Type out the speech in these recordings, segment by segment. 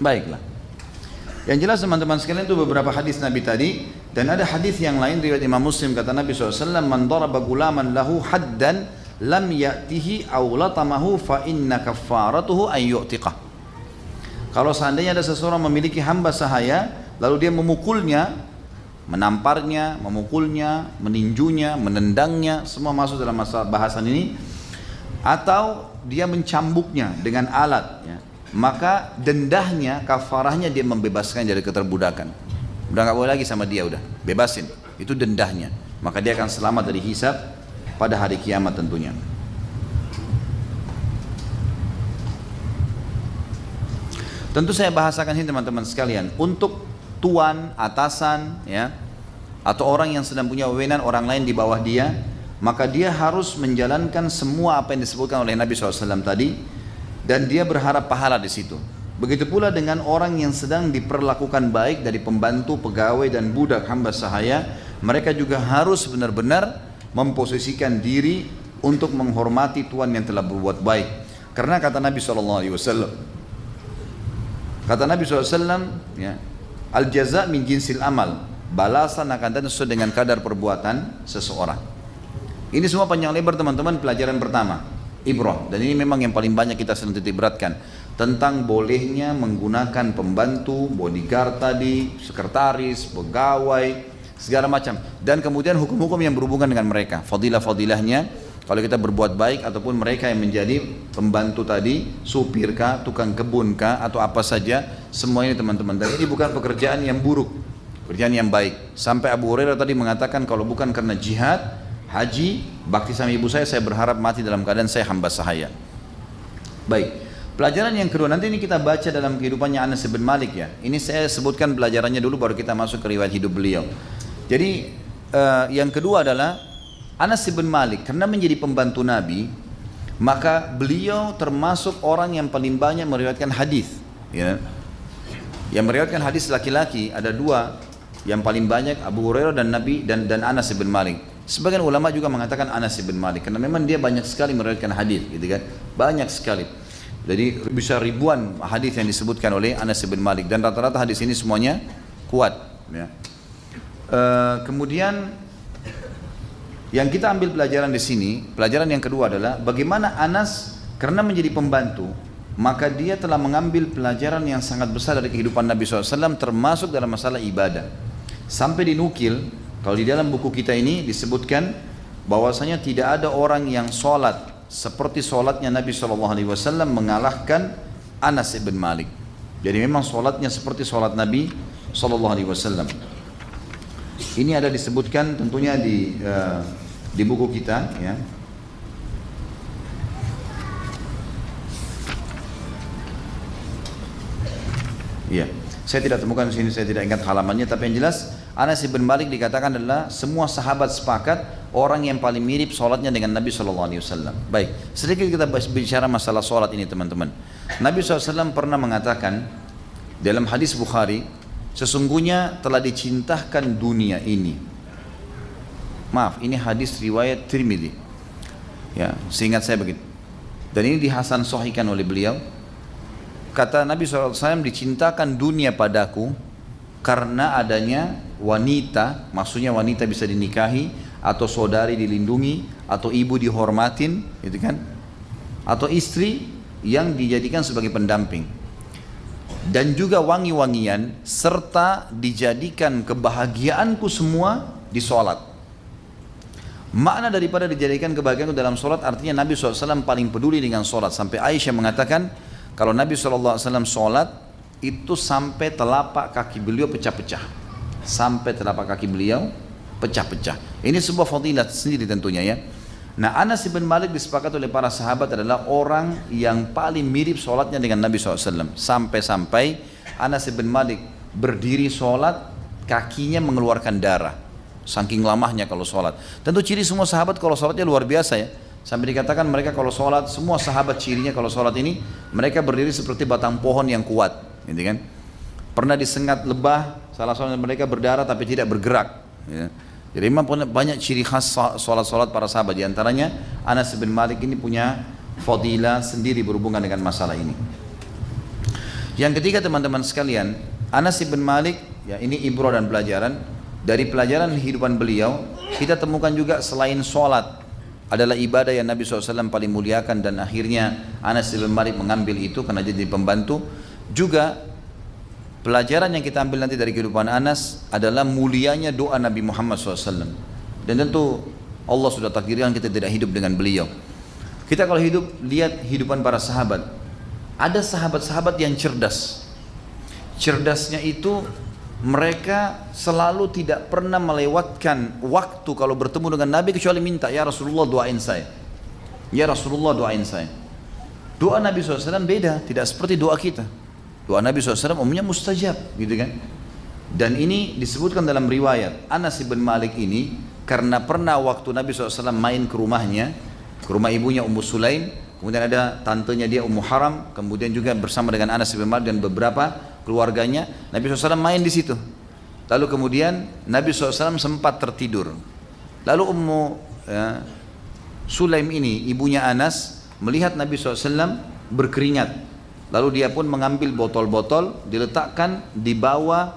Baiklah. Yang jelas teman-teman sekalian itu beberapa hadis Nabi tadi, dan ada hadis yang lain riwayat Imam Muslim, kata Nabi SAW, man daraba gulaman lahu haddan lam ya'tihi aw latamahu fa inna kaffaratuhu an yu'tiqah. Kalau seandainya ada seseorang memiliki hamba sahaya lalu dia memukulnya, menamparnya, memukulnya, meninjunya, menendangnya, semua masuk dalam bahasan ini, atau dia mencambuknya dengan alat, ya, maka dendahnya, kafarahnya dia membebaskan dari keterbudakan. Udah nggak boleh lagi sama dia, udah bebasin, itu dendahnya, maka dia akan selamat dari hisab pada hari kiamat tentunya. Tentu saya bahasakan ini teman-teman sekalian, untuk tuan, atasan, ya, atau orang yang sedang punya wewenang orang lain di bawah dia, maka dia harus menjalankan semua apa yang disebutkan oleh Nabi SAW tadi, dan dia berharap pahala di situ. Begitu pula dengan orang yang sedang diperlakukan baik dari pembantu, pegawai dan budak hamba sahaya, mereka juga harus benar-benar memposisikan diri untuk menghormati tuan yang telah berbuat baik. Karena kata Nabi SAW, ya, al jaza min jinsil amal, balasan akan datang sesuai dengan kadar perbuatan seseorang. Ini semua panjang lebar teman-teman, pelajaran pertama, ibrah, dan ini memang yang paling banyak kita sering titik beratkan, tentang bolehnya menggunakan pembantu, bodyguard tadi, sekretaris, pegawai, segala macam, dan kemudian hukum-hukum yang berhubungan dengan mereka, fadilah-fadilahnya. Kalau kita berbuat baik, ataupun mereka yang menjadi pembantu tadi, supir kah, tukang kebun kah, atau apa saja, semua ini teman-teman. Dan ini bukan pekerjaan yang buruk, pekerjaan yang baik. Sampai Abu Hurairah tadi mengatakan, kalau bukan karena jihad, haji, bakti sama ibu saya berharap mati dalam keadaan saya hamba sahaya. Baik, pelajaran yang kedua, nanti ini kita baca dalam kehidupannya Anas bin Malik, ya. Ini saya sebutkan pelajarannya dulu, baru kita masuk ke riwayat hidup beliau. Jadi yang kedua adalah Anas bin Malik, karena menjadi pembantu Nabi, maka beliau termasuk orang yang paling banyak meriwayatkan hadis, ya. Yang meriwayatkan hadis laki-laki ada dua, yang paling banyak Abu Hurairah dan Nabi dan Anas bin Malik. Sebagian ulama juga mengatakan Anas bin Malik, karena memang dia banyak sekali meriwayatkan hadis, gitu kan, banyak sekali. Jadi bisa ribuan hadis yang disebutkan oleh Anas bin Malik, dan rata-rata hadis ini semuanya kuat, ya. Kemudian yang kita ambil pelajaran di sini, pelajaran yang kedua adalah bagaimana Anas karena menjadi pembantu, maka dia telah mengambil pelajaran yang sangat besar dari kehidupan Nabi SAW, termasuk dalam masalah ibadah. Sampai dinukil, kalau di dalam buku kita ini disebutkan bahwasanya tidak ada orang yang sholat seperti sholatnya Nabi SAW mengalahkan Anas bin Malik. Jadi memang sholatnya seperti sholat Nabi SAW. Ini ada disebutkan tentunya di buku kita, ya. Iya, saya tidak temukan di sini, saya tidak ingat halamannya, tapi yang jelas Anas bin Malik dikatakan adalah semua sahabat sepakat orang yang paling mirip sholatnya dengan Nabi SAW. Baik, sedikit kita bicara masalah sholat ini teman-teman. Nabi SAW pernah mengatakan dalam hadis Bukhari, sesungguhnya telah dicintakan dunia ini. Maaf, ini hadis riwayat Tirmidzi, ya, seingat saya begitu. Dan ini dihasan sahihkan oleh beliau. Kata Nabi SAW, dicintakan dunia padaku karena adanya wanita, maksudnya wanita bisa dinikahi, atau saudari dilindungi, atau ibu dihormatin, gitu kan, atau istri yang dijadikan sebagai pendamping, dan juga wangi-wangian, serta dijadikan kebahagiaanku semua di sholat. Makna daripada dijadikan kebahagiaan dalam sholat, artinya Nabi SAW paling peduli dengan sholat. Sampai Aisyah mengatakan, kalau Nabi SAW sholat, itu sampai telapak kaki beliau pecah-pecah. Sampai telapak kaki beliau pecah-pecah. Ini sebuah fadilat sendiri tentunya, ya. Nah, Anas bin Malik disepakati oleh para sahabat adalah orang yang paling mirip sholatnya dengan Nabi SAW. Sampai-sampai Anas bin Malik berdiri sholat, kakinya mengeluarkan darah. Saking lamahnya kalau sholat. Tentu ciri semua sahabat kalau sholatnya luar biasa, ya. Sampai dikatakan mereka kalau sholat, semua sahabat cirinya kalau sholat ini, mereka berdiri seperti batang pohon yang kuat, gitu kan. Pernah disengat lebah, salah seorang mereka berdarah tapi tidak bergerak, ya. Jadi memang banyak ciri khas sholat-sholat para sahabat. Di antaranya Anas bin Malik ini punya fadilah sendiri berhubungan dengan masalah ini. Yang ketiga teman-teman sekalian, Anas bin Malik, ya ini ibrah dan pelajaran. Dari pelajaran kehidupan beliau, kita temukan juga selain sholat adalah ibadah yang Nabi SAW paling muliakan, dan akhirnya Anas bin Malik mengambil itu karena jadi pembantu. Juga pelajaran yang kita ambil nanti dari kehidupan Anas adalah mulianya doa Nabi Muhammad SAW. Dan tentu Allah sudah takdirkan kita tidak hidup dengan beliau. Kita kalau hidup, lihat kehidupan para sahabat. Ada sahabat-sahabat yang cerdas. Cerdasnya itu mereka selalu tidak pernah melewatkan waktu kalau bertemu dengan Nabi kecuali minta, ya Rasulullah doain saya. Ya Rasulullah doain saya. Doa Nabi SAW beda, tidak seperti doa kita. Doa Nabi SAW umumnya mustajab, gitu kan. Dan ini disebutkan dalam riwayat, Anas bin Malik ini karena pernah waktu Nabi SAW main ke rumahnya, ke rumah ibunya Ummu Sulaim, kemudian ada tantenya dia Ummu Haram, kemudian juga bersama dengan Anas bin Malik dan beberapa keluarganya, Nabi SAW main di situ. Lalu kemudian Nabi SAW sempat tertidur. Lalu Ummu Sulaim ini, ibunya Anas, melihat Nabi SAW berkeringat. Lalu dia pun mengambil botol-botol, diletakkan di bawah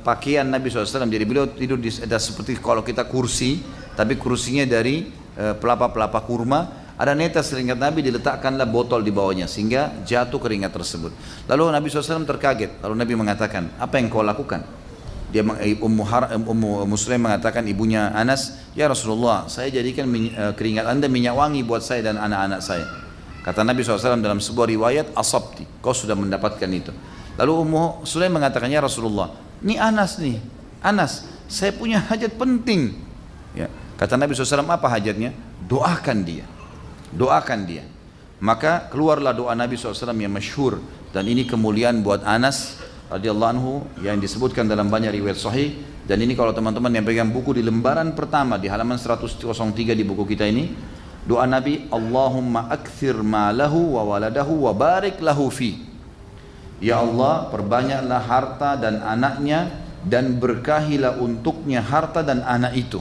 pakaian Nabi SAW. Jadi beliau tidur di ada seperti kalau kita kursi, tapi kursinya dari pelapa-pelapa kurma. Ada netes keringat Nabi, diletakkanlah botol di bawahnya sehingga jatuh keringat tersebut. Lalu Nabi SAW terkaget. Lalu Nabi mengatakan, apa yang kau lakukan? Dia Ummu Sulaim mengatakan, ibunya Anas, ya Rasulullah, saya jadikan keringat anda minyak wangi buat saya dan anak-anak saya. Kata Nabi SAW dalam sebuah riwayat, asabti, kau sudah mendapatkan itu. Lalu Ummu Sulaim mengatakan, ya Rasulullah, ini Anas nih, Anas, saya punya hajat penting. Ya. Kata Nabi SAW, apa hajatnya? Doakan dia. Doakan dia. Maka keluarlah doa Nabi SAW yang masyhur, dan ini kemuliaan buat Anas radhiyallahu anhu yang disebutkan dalam banyak riwayat sahih. Dan ini kalau teman-teman yang pegang buku di lembaran pertama di halaman 103 di buku kita ini, doa Nabi, Allahumma akthir malahu wa waladahu wa barik lahu fi. Ya Allah, perbanyaklah harta dan anaknya dan berkahilah untuknya harta dan anak itu.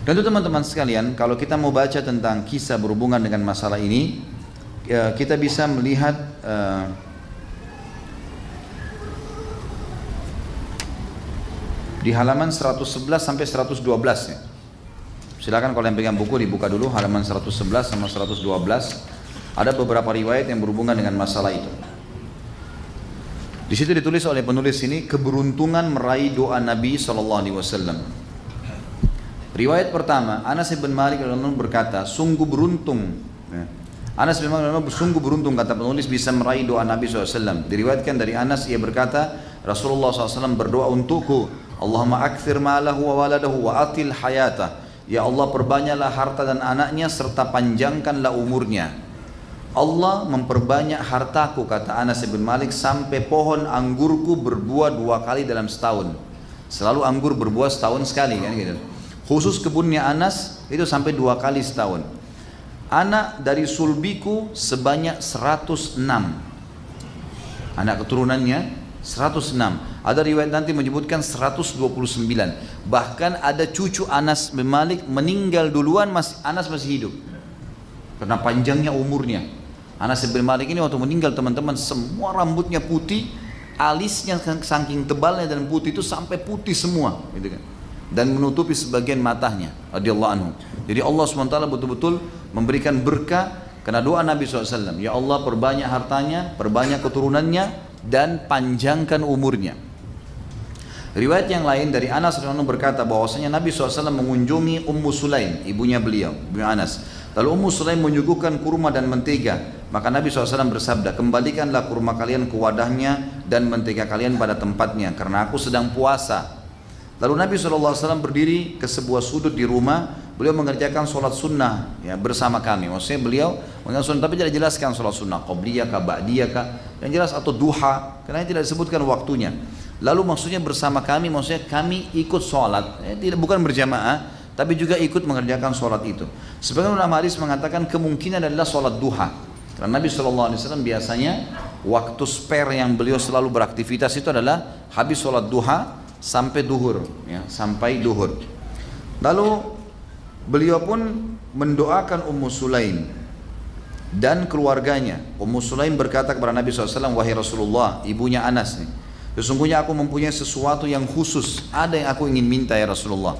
Tentu teman-teman sekalian, kalau kita mau baca tentang kisah berhubungan dengan masalah ini, kita bisa melihat di halaman 111 sampai 112 ya. Silakan kalau yang pegang buku dibuka dulu halaman 111 sama 112. Ada beberapa riwayat yang berhubungan dengan masalah itu. Di situ ditulis oleh penulis ini keberuntungan meraih doa Nabi SAW. Riwayat pertama, Anas bin Malik berkata, sungguh beruntung. Anas bin Malik sungguh beruntung, kata penulis, bisa meraih doa Nabi SAW. Diriwayatkan dari Anas, ia berkata, Rasulullah SAW berdoa untukku, Allahumma akthir ma'alahu wa waladahu wa atil hayatah. Ya Allah, perbanyaklah harta dan anaknya serta panjangkanlah umurnya. Allah memperbanyak hartaku, kata Anas bin Malik, sampai pohon anggurku berbuah 2 kali dalam setahun. Selalu anggur berbuah setahun sekali kan gitu. Khusus kebunnya Anas itu sampai 2 kali setahun. Anak dari sulbiku sebanyak 106. Anak keturunannya 106. Ada riwayat nanti menyebutkan 129. Bahkan ada cucu Anas bin Malik meninggal duluan, Anas masih hidup. Karena panjangnya umurnya. Anas bin Malik ini waktu meninggal teman-teman, semua rambutnya putih, alisnya saking tebalnya dan putih itu sampai putih semua, gitu kan. Dan menutupi sebagian matanya radhiyallahu anhu. Jadi Allah SWT betul-betul memberikan berkah karena doa Nabi SAW. Ya Allah, perbanyak hartanya, perbanyak keturunannya, dan panjangkan umurnya. Riwayat yang lain dari Anas radhiyallahu anhu berkata bahwasanya Nabi SAW mengunjungi Ummu Sulaim, ibunya beliau, ibu Anas. Lalu Ummu Sulaim menyuguhkan kurma dan mentega. Maka Nabi SAW bersabda, kembalikanlah kurma kalian ke wadahnya dan mentega kalian pada tempatnya, karena aku sedang puasa. Lalu Nabi SAW berdiri ke sebuah sudut di rumah. Beliau mengerjakan sholat sunnah ya, bersama kami. Maksudnya beliau mengerjakan sunnah, tapi tidak jelaskan sholat sunnah qabliyah kah, ba'diyah kah, yang jelas atau duha, karena tidak disebutkan waktunya. Lalu maksudnya bersama kami, maksudnya kami ikut sholat, tidak, bukan berjamaah, tapi juga ikut mengerjakan sholat itu. Sebagian ulama hadis mengatakan kemungkinan adalah sholat duha. Karena Nabi SAW biasanya waktu spare yang beliau selalu beraktivitas itu adalah habis sholat duha sampai duhur, ya, sampai duhur. Lalu beliau pun mendoakan Ummu Sulaim. dan keluarganya. Ummu Sulaim berkata kepada Nabi SAW, wahai Rasulullah, ibunya Anas nih, sesungguhnya aku mempunyai sesuatu yang khusus, ada yang aku ingin minta ya Rasulullah.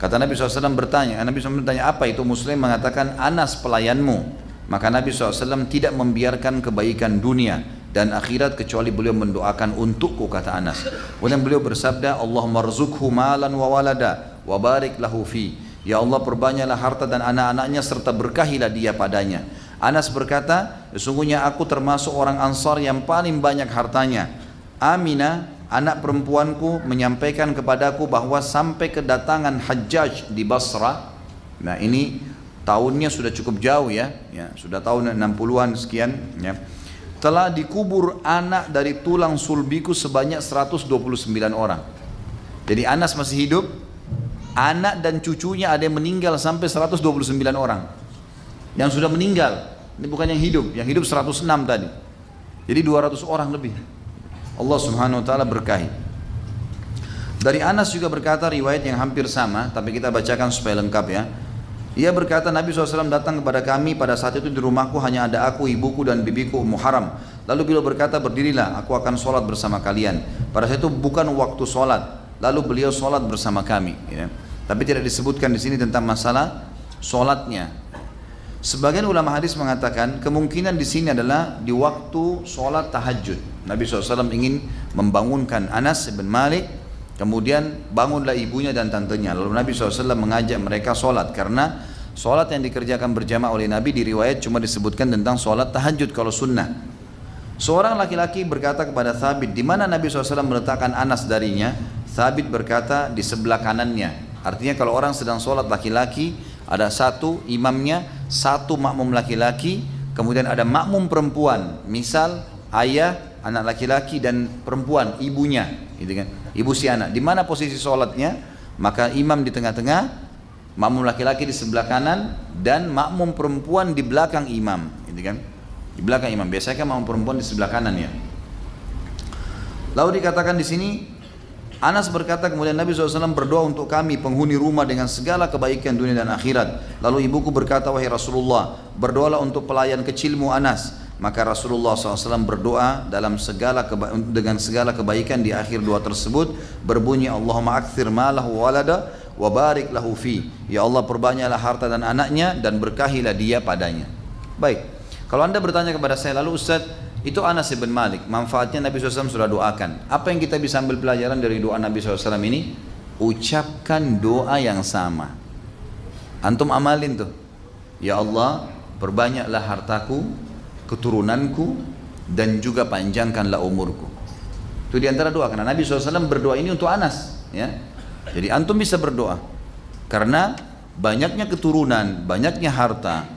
Kata Nabi SAW Nabi SAW bertanya, apa itu? Muslim mengatakan, Anas pelayanmu. Maka Nabi SAW tidak membiarkan kebaikan dunia dan akhirat kecuali beliau mendoakan untukku, kata Anas. Kemudian beliau bersabda, Allahumma rzuqhu malan wa walada wa barik lahu fi. Ya Allah, perbanyaklah harta dan anak-anaknya serta berkahilah dia padanya. Anas berkata, sesungguhnya aku termasuk orang Ansar yang paling banyak hartanya. Aminah, anak perempuanku, menyampaikan kepadaku bahwa sampai kedatangan Hajjaj di Basra, nah ini tahunnya sudah cukup jauh ya, sudah tahun 60-an sekian ya, telah dikubur anak dari tulang sulbiku sebanyak 129 orang. Jadi Anas masih hidup, anak dan cucunya ada yang meninggal sampai 129 orang yang sudah meninggal. Ini bukan yang hidup 106 tadi, jadi 200 orang lebih. Allah Subhanahu wa taala berkahi. Dari Anas juga berkata riwayat yang hampir sama, tapi kita bacakan supaya lengkap ya. Ia berkata, Nabi SAW datang kepada kami pada saat itu, di rumahku hanya ada aku, ibuku dan bibiku Ummu Haram. Lalu beliau berkata, berdirilah, aku akan sholat bersama kalian. Pada saat itu bukan waktu sholat. Lalu beliau sholat bersama kami ya. Tapi tidak disebutkan di sini tentang masalah sholatnya. Sebagian ulama hadis mengatakan kemungkinan di sini adalah di waktu sholat tahajud. Nabi SAW ingin membangunkan Anas bin Malik, kemudian bangunlah ibunya dan tantenya. Lalu Nabi SAW mengajak mereka sholat, karena sholat yang dikerjakan berjamaah oleh Nabi di riwayat cuma disebutkan tentang sholat tahajud kalau sunnah. Seorang laki-laki berkata kepada Thabit, di mana Nabi SAW meletakkan Anas darinya? Thabit berkata, di sebelah kanannya. Artinya kalau orang sedang sholat laki-laki, ada satu imamnya, satu makmum laki-laki, kemudian ada makmum perempuan, misal ayah, anak laki-laki dan perempuan, ibunya, gitu kan? Ibu si anak. Di mana posisi sholatnya? Maka imam di tengah-tengah, makmum laki-laki di sebelah kanan, dan makmum perempuan di belakang imam, gitu kan? Di belakang imam. Biasanya kan makmum perempuan di sebelah kanan ya. Lalu dikatakan di sini, Anas berkata, kemudian Nabi SAW berdoa untuk kami penghuni rumah dengan segala kebaikan dunia dan akhirat. Lalu ibuku berkata, wahai Rasulullah, berdoalah untuk pelayan kecilmu Anas. Maka Rasulullah SAW berdoa dengan segala kebaikan. Di akhir doa tersebut berbunyi, Allahumma akthir malahu walada wa barik lahu fi. Ya Allah, perbanyaklah harta dan anaknya dan berkahilah dia padanya. Baik, kalau anda bertanya kepada saya, lalu Ustaz, itu Anas bin Malik, manfaatnya Nabi SAW sudah doakan. Apa yang kita bisa ambil pelajaran dari doa Nabi SAW ini? Ucapkan doa yang sama. Antum amalin tuh. Ya Allah, perbanyaklah hartaku, keturunanku, dan juga panjangkanlah umurku. Itu diantara doa, karena Nabi SAW berdoa ini untuk Anas ya. Jadi antum bisa berdoa, karena banyaknya keturunan, banyaknya harta,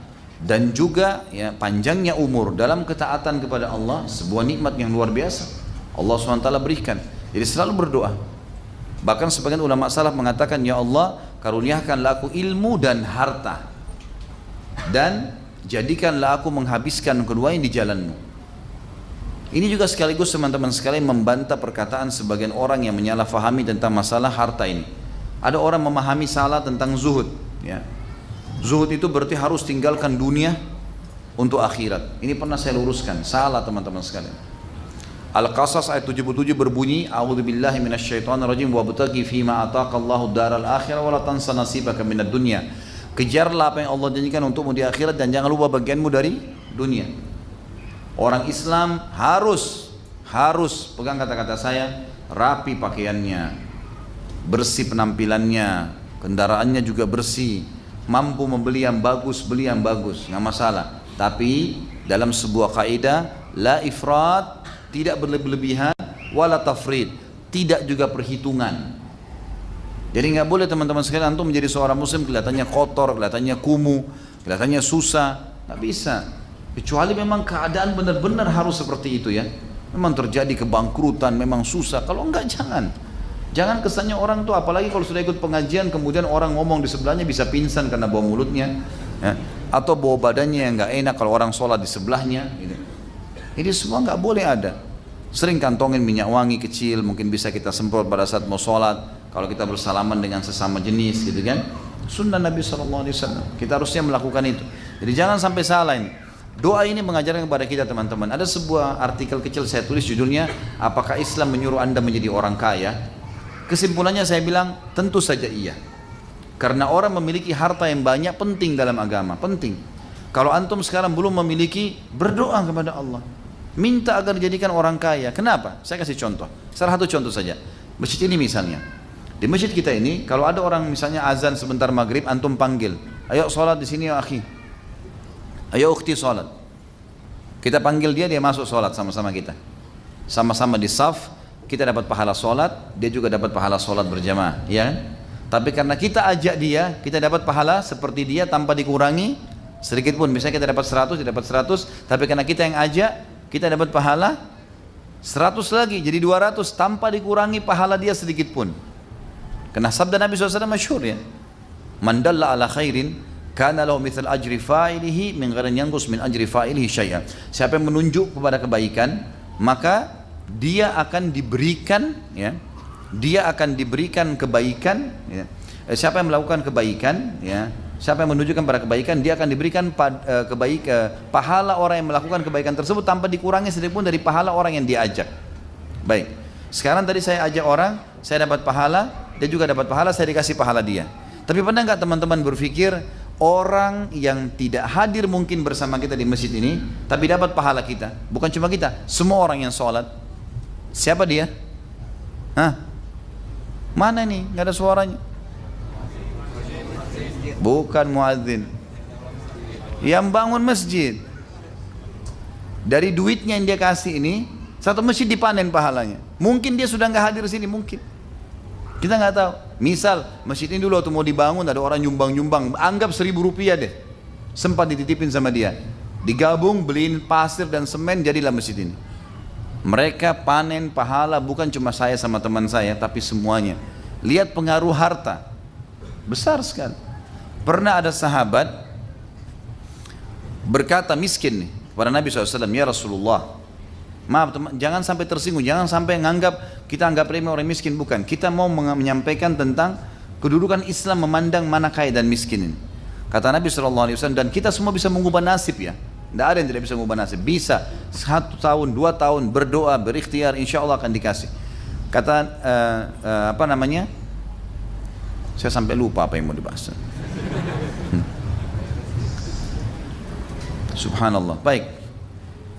dan juga ya, panjangnya umur dalam ketaatan kepada Allah, sebuah nikmat yang luar biasa Allah SWT berikan. Jadi selalu berdoa. Bahkan sebagian ulama salaf mengatakan, ya Allah, karuniakanlah aku ilmu dan harta, dan jadikanlah aku menghabiskan keduanya di jalanmu. Ini juga sekaligus teman-teman sekalian membantah perkataan sebagian orang yang menyalahfahami tentang masalah harta ini. Ada orang memahami salah tentang zuhud ya. Zuhud itu berarti harus tinggalkan dunia untuk akhirat. Ini pernah saya luruskan, salah teman-teman sekalian. Al-Qasas ayat 77 berbunyi, A'udzubillahi minasyaitonirrajim wabtaghi fima ataqallahu daral akhirah wa la tansa nasibaka minad dunya. Kejarlah apa yang Allah janjikan untukmu di akhirat dan jangan lupa bagianmu dari dunia. Orang Islam harus pegang kata-kata saya, rapi pakaiannya, bersih penampilannya, kendaraannya juga bersih, mampu membeli yang bagus, beli yang bagus, nggak masalah. Tapi dalam sebuah kaidah, la ifrat, tidak berlebihan, wala tafrid, tidak juga perhitungan. Jadi nggak boleh teman-teman sekalian antum menjadi seorang muslim kelihatannya kotor, kelihatannya kumuh, kelihatannya susah, nggak bisa. Kecuali memang keadaan benar-benar harus seperti itu ya. Memang terjadi kebangkrutan, memang susah. Kalau enggak jangan. Jangan kesannya orang tuh, apalagi kalau sudah ikut pengajian kemudian orang ngomong di sebelahnya bisa pingsan karena bau mulutnya ya. Atau bau badannya yang nggak enak kalau orang sholat di sebelahnya gitu. Ini semua nggak boleh ada. Sering kantongin minyak wangi kecil, mungkin bisa kita semprot pada saat mau sholat kalau kita bersalaman dengan sesama jenis gitu kan. Sunnah Nabi SAW, kita harusnya melakukan itu. Jadi jangan sampai salah ini. Doa ini mengajarkan kepada kita teman-teman. Ada sebuah artikel kecil saya tulis judulnya, apakah Islam menyuruh Anda menjadi orang kaya? Kesimpulannya saya bilang, tentu saja iya. Karena orang memiliki harta yang banyak penting dalam agama, penting. Kalau antum sekarang belum memiliki, berdoa kepada Allah. Minta agar dijadikan orang kaya. Kenapa? Saya kasih contoh. Salah satu contoh saja. Masjid ini misalnya. Di masjid kita ini, kalau ada orang misalnya azan sebentar maghrib, antum panggil. Ayo sholat di sini ya akhi. Ayo ukhti sholat. Kita panggil dia, dia masuk sholat sama-sama kita. Sama-sama di saf, kita dapat pahala sholat, dia juga dapat pahala sholat berjamaah. Ya? Tapi karena kita ajak dia, kita dapat pahala seperti dia tanpa dikurangi sedikit pun. Misalnya kita dapat 100, dia dapat 100, tapi karena kita yang ajak, kita dapat pahala 100 lagi, jadi 200 tanpa dikurangi pahala dia sedikit pun. Karena sabda Nabi SAW masyhur ya, man dalla ala khairin kana lahu mithal ajri fa'ilihi min ghairi yanqus min ajri fa'ilihi syai'an. Siapa yang menunjuk kepada kebaikan, maka dia akan diberikan ya, dia akan diberikan kebaikan ya. Siapa yang melakukan kebaikan ya, siapa yang menunjukkan pada kebaikan, dia akan diberikan pahala orang yang melakukan kebaikan tersebut tanpa dikurangi sedikit pun dari pahala orang yang diajak. Baik, sekarang tadi saya ajak orang, saya dapat pahala, dia juga dapat pahala, saya dikasih pahala dia. Tapi pernah nggak teman-teman berpikir, orang yang tidak hadir mungkin bersama kita di masjid ini, tapi dapat pahala kita? Bukan cuma kita, semua orang yang sholat. Siapa dia? Hah? Mana nih? Nggak ada suaranya. Bukan muadzin, yang bangun masjid. Dari duitnya yang dia kasih ini, satu masjid dipanen pahalanya. Mungkin dia sudah nggak hadir sini, mungkin kita nggak tahu. Misal masjid ini dulu waktu mau dibangun ada orang nyumbang, anggap 1.000 rupiah deh, sempat dititipin sama dia, digabung beliin pasir dan semen, jadilah masjid ini. Mereka panen pahala bukan cuma saya sama teman saya, tapi semuanya. Lihat pengaruh harta besar sekali. Pernah ada sahabat berkata miskin nih kepada Nabi SAW, ya Rasulullah, maaf teman, jangan sampai tersinggung, jangan sampai kita anggap remeh orang miskin, bukan. Kita mau menyampaikan tentang kedudukan Islam memandang mana kaya dan miskin ini. Kata Nabi SAW, dan kita semua bisa mengubah nasib ya. Tidak ada yang tidak bisa mengubah nasib. Bisa 1 tahun, 2 tahun berdoa, berikhtiar, insya Allah akan dikasih. Kata apa namanya? Saya sampai lupa apa yang mau dibahas. Subhanallah. Baik.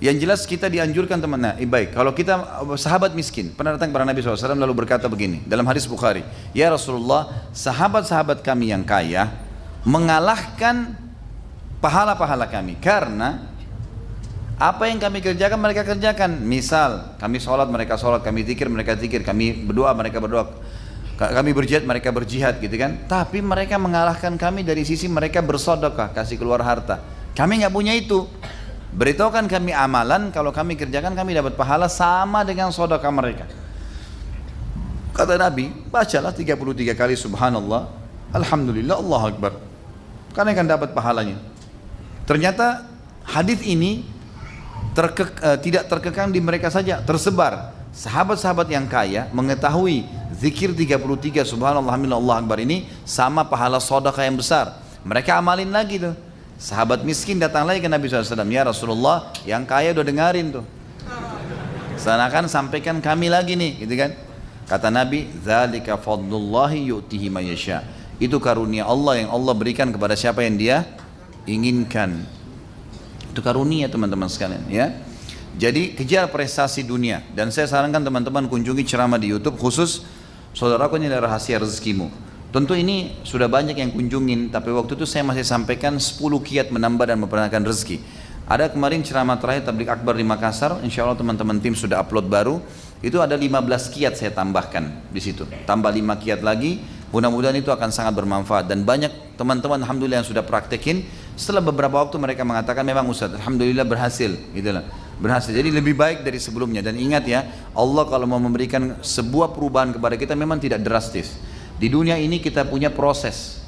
Yang jelas kita dianjurkan teman. Nah, baik. Kalau kita sahabat miskin pernah datang kepada Nabi SAW lalu berkata begini dalam hadis Bukhari, ya Rasulullah, sahabat-sahabat kami yang kaya mengalahkan pahala-pahala kami karena apa yang kami kerjakan mereka kerjakan. Misal kami sholat mereka sholat, kami zikir mereka zikir, kami berdoa mereka berdoa, kami berjihad mereka berjihad gitu kan. Tapi mereka mengalahkan kami dari sisi mereka bersedekah, kasih keluar harta. Kami nggak punya itu. Beritahukan kami amalan, kalau kami kerjakan kami dapat pahala sama dengan sedekah mereka. Kata Nabi, bacalah 33 kali subhanallah, alhamdulillah, Allahu Akbar. Kalian akan dapat pahalanya. Ternyata hadis ini tidak terkekang di mereka saja, tersebar. Sahabat-sahabat yang kaya mengetahui zikir 33 subhanallah, alhamdulillah, Allahu Akbar ini sama pahala sedekah yang besar. Mereka amalin lagi tuh. Sahabat miskin datang lagi ke Nabi SAW, ya Rasulullah, yang kaya udah dengarin tuh, seakan sampaikan kami lagi nih, gitu kan. Kata Nabi, dzalika fadlullahi yu'tihi may yasha. Itu karunia Allah yang Allah berikan kepada siapa yang Dia inginkan. Itu karunia teman-teman sekalian ya. Jadi kejar prestasi dunia, dan saya sarankan teman-teman kunjungi ceramah di YouTube khusus saudaraku ini adalah rahasia rezekimu. Tentu ini sudah banyak yang kunjungin, tapi waktu itu saya masih sampaikan 10 kiat menambah dan memperbanyak rezeki. Ada kemarin ceramah terakhir tabligh akbar di Makassar, insya Allah teman-teman tim sudah upload baru. Itu ada 15 kiat saya tambahkan di situ. Tambah 5 kiat lagi, mudah-mudahan itu akan sangat bermanfaat. Dan banyak teman-teman alhamdulillah yang sudah praktekin. Setelah beberapa waktu mereka mengatakan memang Ustaz, alhamdulillah berhasil, gitulah. Berhasil. Jadi lebih baik dari sebelumnya. Dan ingat ya, Allah kalau mau memberikan sebuah perubahan kepada kita memang tidak drastis. Di dunia ini kita punya proses.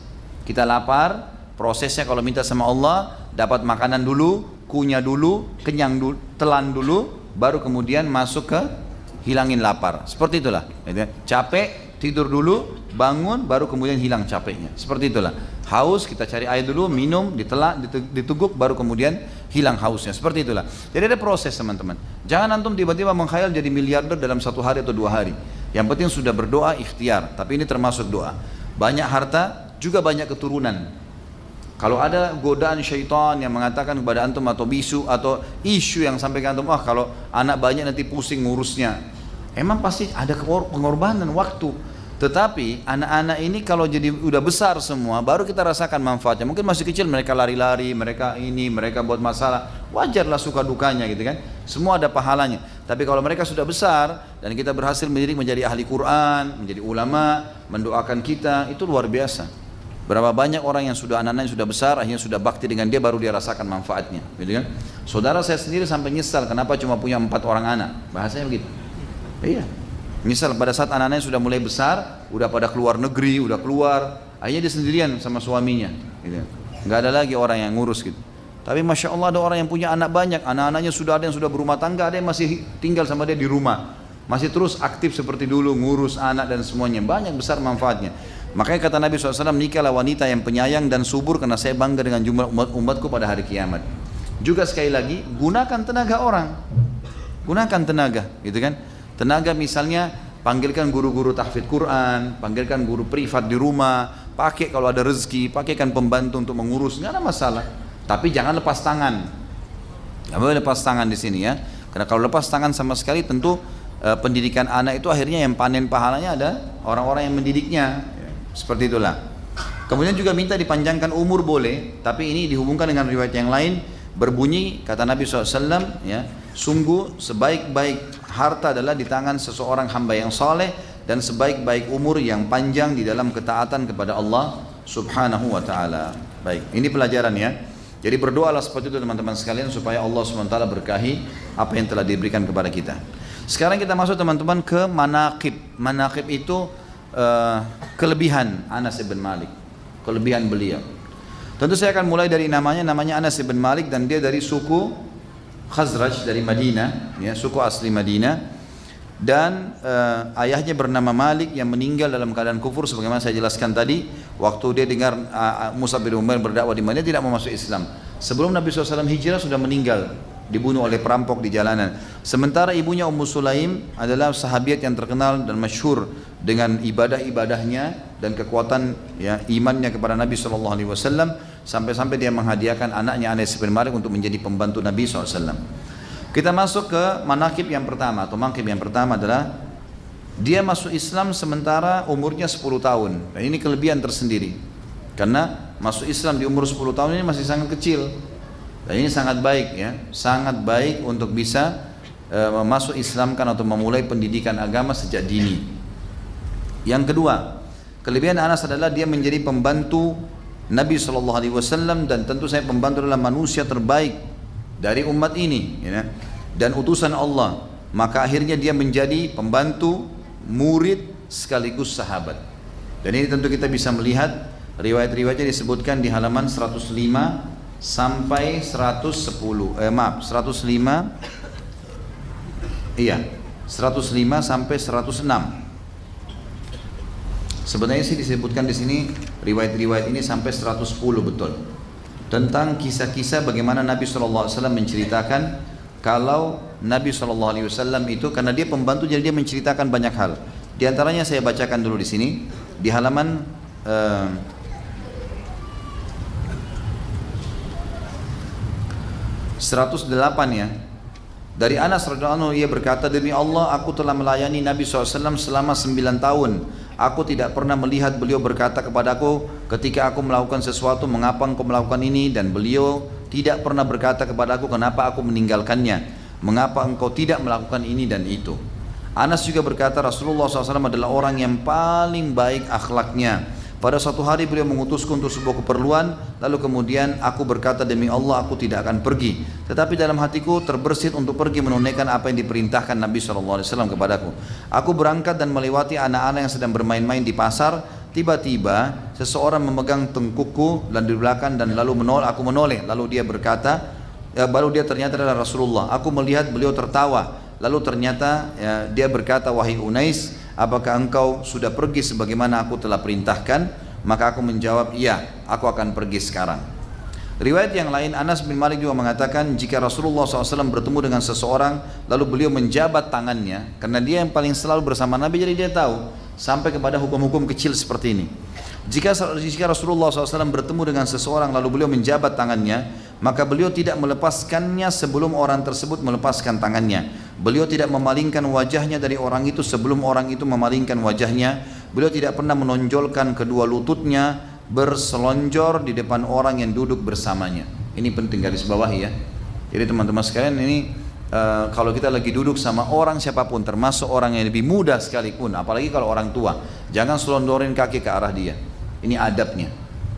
Kita lapar, prosesnya kalau minta sama Allah, dapat makanan dulu, kunyah dulu, kenyang dulu, telan dulu, baru kemudian masuk ke hilangin lapar. Seperti itulah. Capek, tidur dulu, bangun, baru kemudian hilang capeknya. Seperti itulah. Haus, kita cari air dulu, minum, ditelak, diteguk, baru kemudian hilang hausnya. Seperti itulah. Jadi ada proses teman-teman. Jangan antum tiba-tiba menghayal jadi miliarder dalam 1 hari atau 2 hari. Yang penting sudah berdoa ikhtiar, tapi ini termasuk doa. Banyak harta, juga banyak keturunan. Kalau ada godaan syaitan yang mengatakan kepada antum atau bisu atau isu yang sampai ke antum, kalau anak banyak nanti pusing ngurusnya. Emang pasti ada pengorbanan waktu. Tetapi anak-anak ini kalau jadi udah besar semua, baru kita rasakan manfaatnya. Mungkin masih kecil mereka lari-lari, mereka buat masalah. Wajarlah suka dukanya gitu kan. Semua ada pahalanya. Tapi kalau mereka sudah besar dan kita berhasil mendidik menjadi ahli Quran, menjadi ulama, mendoakan kita, itu luar biasa. Berapa banyak orang yang sudah anak-anaknya sudah besar, akhirnya sudah bakti dengan dia, baru dia rasakan manfaatnya, gitu kan? Saudara saya sendiri sampai nyesal kenapa cuma punya 4 orang anak, bahasanya begitu. Iya. Misal pada saat anak-anaknya sudah mulai besar, udah pada keluar negeri, udah keluar, akhirnya dia sendirian sama suaminya, gitu. Nggak ada lagi orang yang ngurus gitu. Tapi masya Allah ada orang yang punya anak banyak, anak-anaknya sudah ada yang sudah berumah tangga, ada yang masih tinggal sama dia di rumah, masih terus aktif seperti dulu, ngurus anak dan semuanya, banyak besar manfaatnya. Makanya kata Nabi SAW, nikahlah wanita yang penyayang dan subur karena saya bangga dengan jumlah umatku pada hari kiamat. Juga sekali lagi, gunakan tenaga orang, gunakan tenaga, gitu kan? Tenaga misalnya panggilkan guru-guru tahfidz Quran, panggilkan guru privat di rumah, pakai kalau ada rezeki, pakaikan pembantu untuk mengurus, nggak ada masalah. Tapi jangan lepas tangan, nggak boleh lepas tangan di sini ya. Karena kalau lepas tangan sama sekali tentu pendidikan anak itu akhirnya yang panen pahalanya ada orang-orang yang mendidiknya, seperti itulah. Kemudian juga minta dipanjangkan umur boleh, tapi ini dihubungkan dengan riwayat yang lain. Berbunyi kata Nabi SAW, ya, sungguh sebaik-baik harta adalah di tangan seseorang hamba yang saleh dan sebaik-baik umur yang panjang di dalam ketaatan kepada Allah Subhanahu wa taala. Baik, ini pelajaran ya. Jadi berdoalah seperti itu teman-teman sekalian supaya Allah SWT berkahi apa yang telah diberikan kepada kita. Sekarang kita masuk teman-teman ke manaqib. Manaqib itu kelebihan Anas bin Malik, kelebihan beliau. Tentu saya akan mulai dari namanya Anas bin Malik dan dia dari suku Khazraj dari Madinah, ya, suku asli Madinah. Dan ayahnya bernama Malik yang meninggal dalam keadaan kufur sebagaimana saya jelaskan tadi. Waktu dia dengar Mus'ab bin Umair berdakwah di Madinah, tidak mau masuk Islam. Sebelum Nabi SAW hijrah sudah meninggal, dibunuh oleh perampok di jalanan. Sementara ibunya Ummu Sulaim adalah sahabiat yang terkenal dan masyhur dengan ibadah-ibadahnya dan kekuatan ya imannya kepada Nabi SAW, sampai-sampai dia menghadiahkan anaknya Anas bin Malik untuk menjadi pembantu Nabi SAW. Kita masuk ke manaqib yang pertama atau manqib yang pertama adalah dia masuk Islam sementara umurnya 10 tahun. Dan ini kelebihan tersendiri karena masuk Islam di umur 10 tahun ini masih sangat kecil. Dan ini sangat baik ya, sangat baik untuk bisa masuk Islamkan atau memulai pendidikan agama sejak dini. Yang kedua, kelebihan Anas adalah dia menjadi pembantu Nabi SAW dan tentu saya pembantu adalah manusia terbaik dari umat ini, ya, dan utusan Allah. Maka akhirnya dia menjadi pembantu, murid sekaligus sahabat. Dan ini tentu kita bisa melihat riwayat-riwayatnya disebutkan di halaman 105 sampai 110, 105 sampai 106. Sebenarnya sih disebutkan di sini riwayat-riwayat ini sampai 110 betul. Tentang kisah-kisah bagaimana Nabi SAW menceritakan kalau Nabi SAW itu karena dia pembantu jadi dia menceritakan banyak hal. Di antaranya saya bacakan dulu di sini di halaman 108 ya. Dari Anas radhiyallahu anhu ia berkata, demi Allah aku telah melayani Nabi SAW selama 9 tahun. Aku tidak pernah melihat beliau berkata kepadaku ketika aku melakukan sesuatu, mengapa engkau melakukan ini, dan beliau tidak pernah berkata kepadaku kenapa aku meninggalkannya, mengapa engkau tidak melakukan ini dan itu. Anas juga berkata Rasulullah SAW adalah orang yang paling baik akhlaknya. Pada suatu hari beliau mengutusku untuk sebuah keperluan, lalu kemudian aku berkata demi Allah aku tidak akan pergi. Tetapi dalam hatiku terbersit untuk pergi menunaikan apa yang diperintahkan Nabi SAW kepadaku. Aku berangkat dan melewati anak-anak yang sedang bermain-main di pasar. Tiba-tiba seseorang memegang tengkukku dan di belakang dan lalu aku menoleh. Lalu dia berkata, baru dia ternyata adalah Rasulullah. Aku melihat beliau tertawa. Lalu ternyata dia berkata, wahai Unais, apakah engkau sudah pergi sebagaimana aku telah perintahkan? Maka aku menjawab, iya, aku akan pergi sekarang. Riwayat yang lain, Anas bin Malik juga mengatakan, jika Rasulullah SAW bertemu dengan seseorang, lalu beliau menjabat tangannya, karena dia yang paling selalu bersama Nabi, jadi dia tahu, sampai kepada hukum-hukum kecil seperti ini. Jika Rasulullah SAW bertemu dengan seseorang, lalu beliau menjabat tangannya, maka beliau tidak melepaskannya sebelum orang tersebut melepaskan tangannya. Beliau tidak memalingkan wajahnya dari orang itu sebelum orang itu memalingkan wajahnya. Beliau tidak pernah menonjolkan kedua lututnya berselonjor di depan orang yang duduk bersamanya. Ini penting garis bawahi ya. Jadi teman-teman sekalian, ini kalau kita lagi duduk sama orang siapapun, termasuk orang yang lebih muda sekalipun, apalagi kalau orang tua, jangan selondorin kaki ke arah dia. Ini adabnya.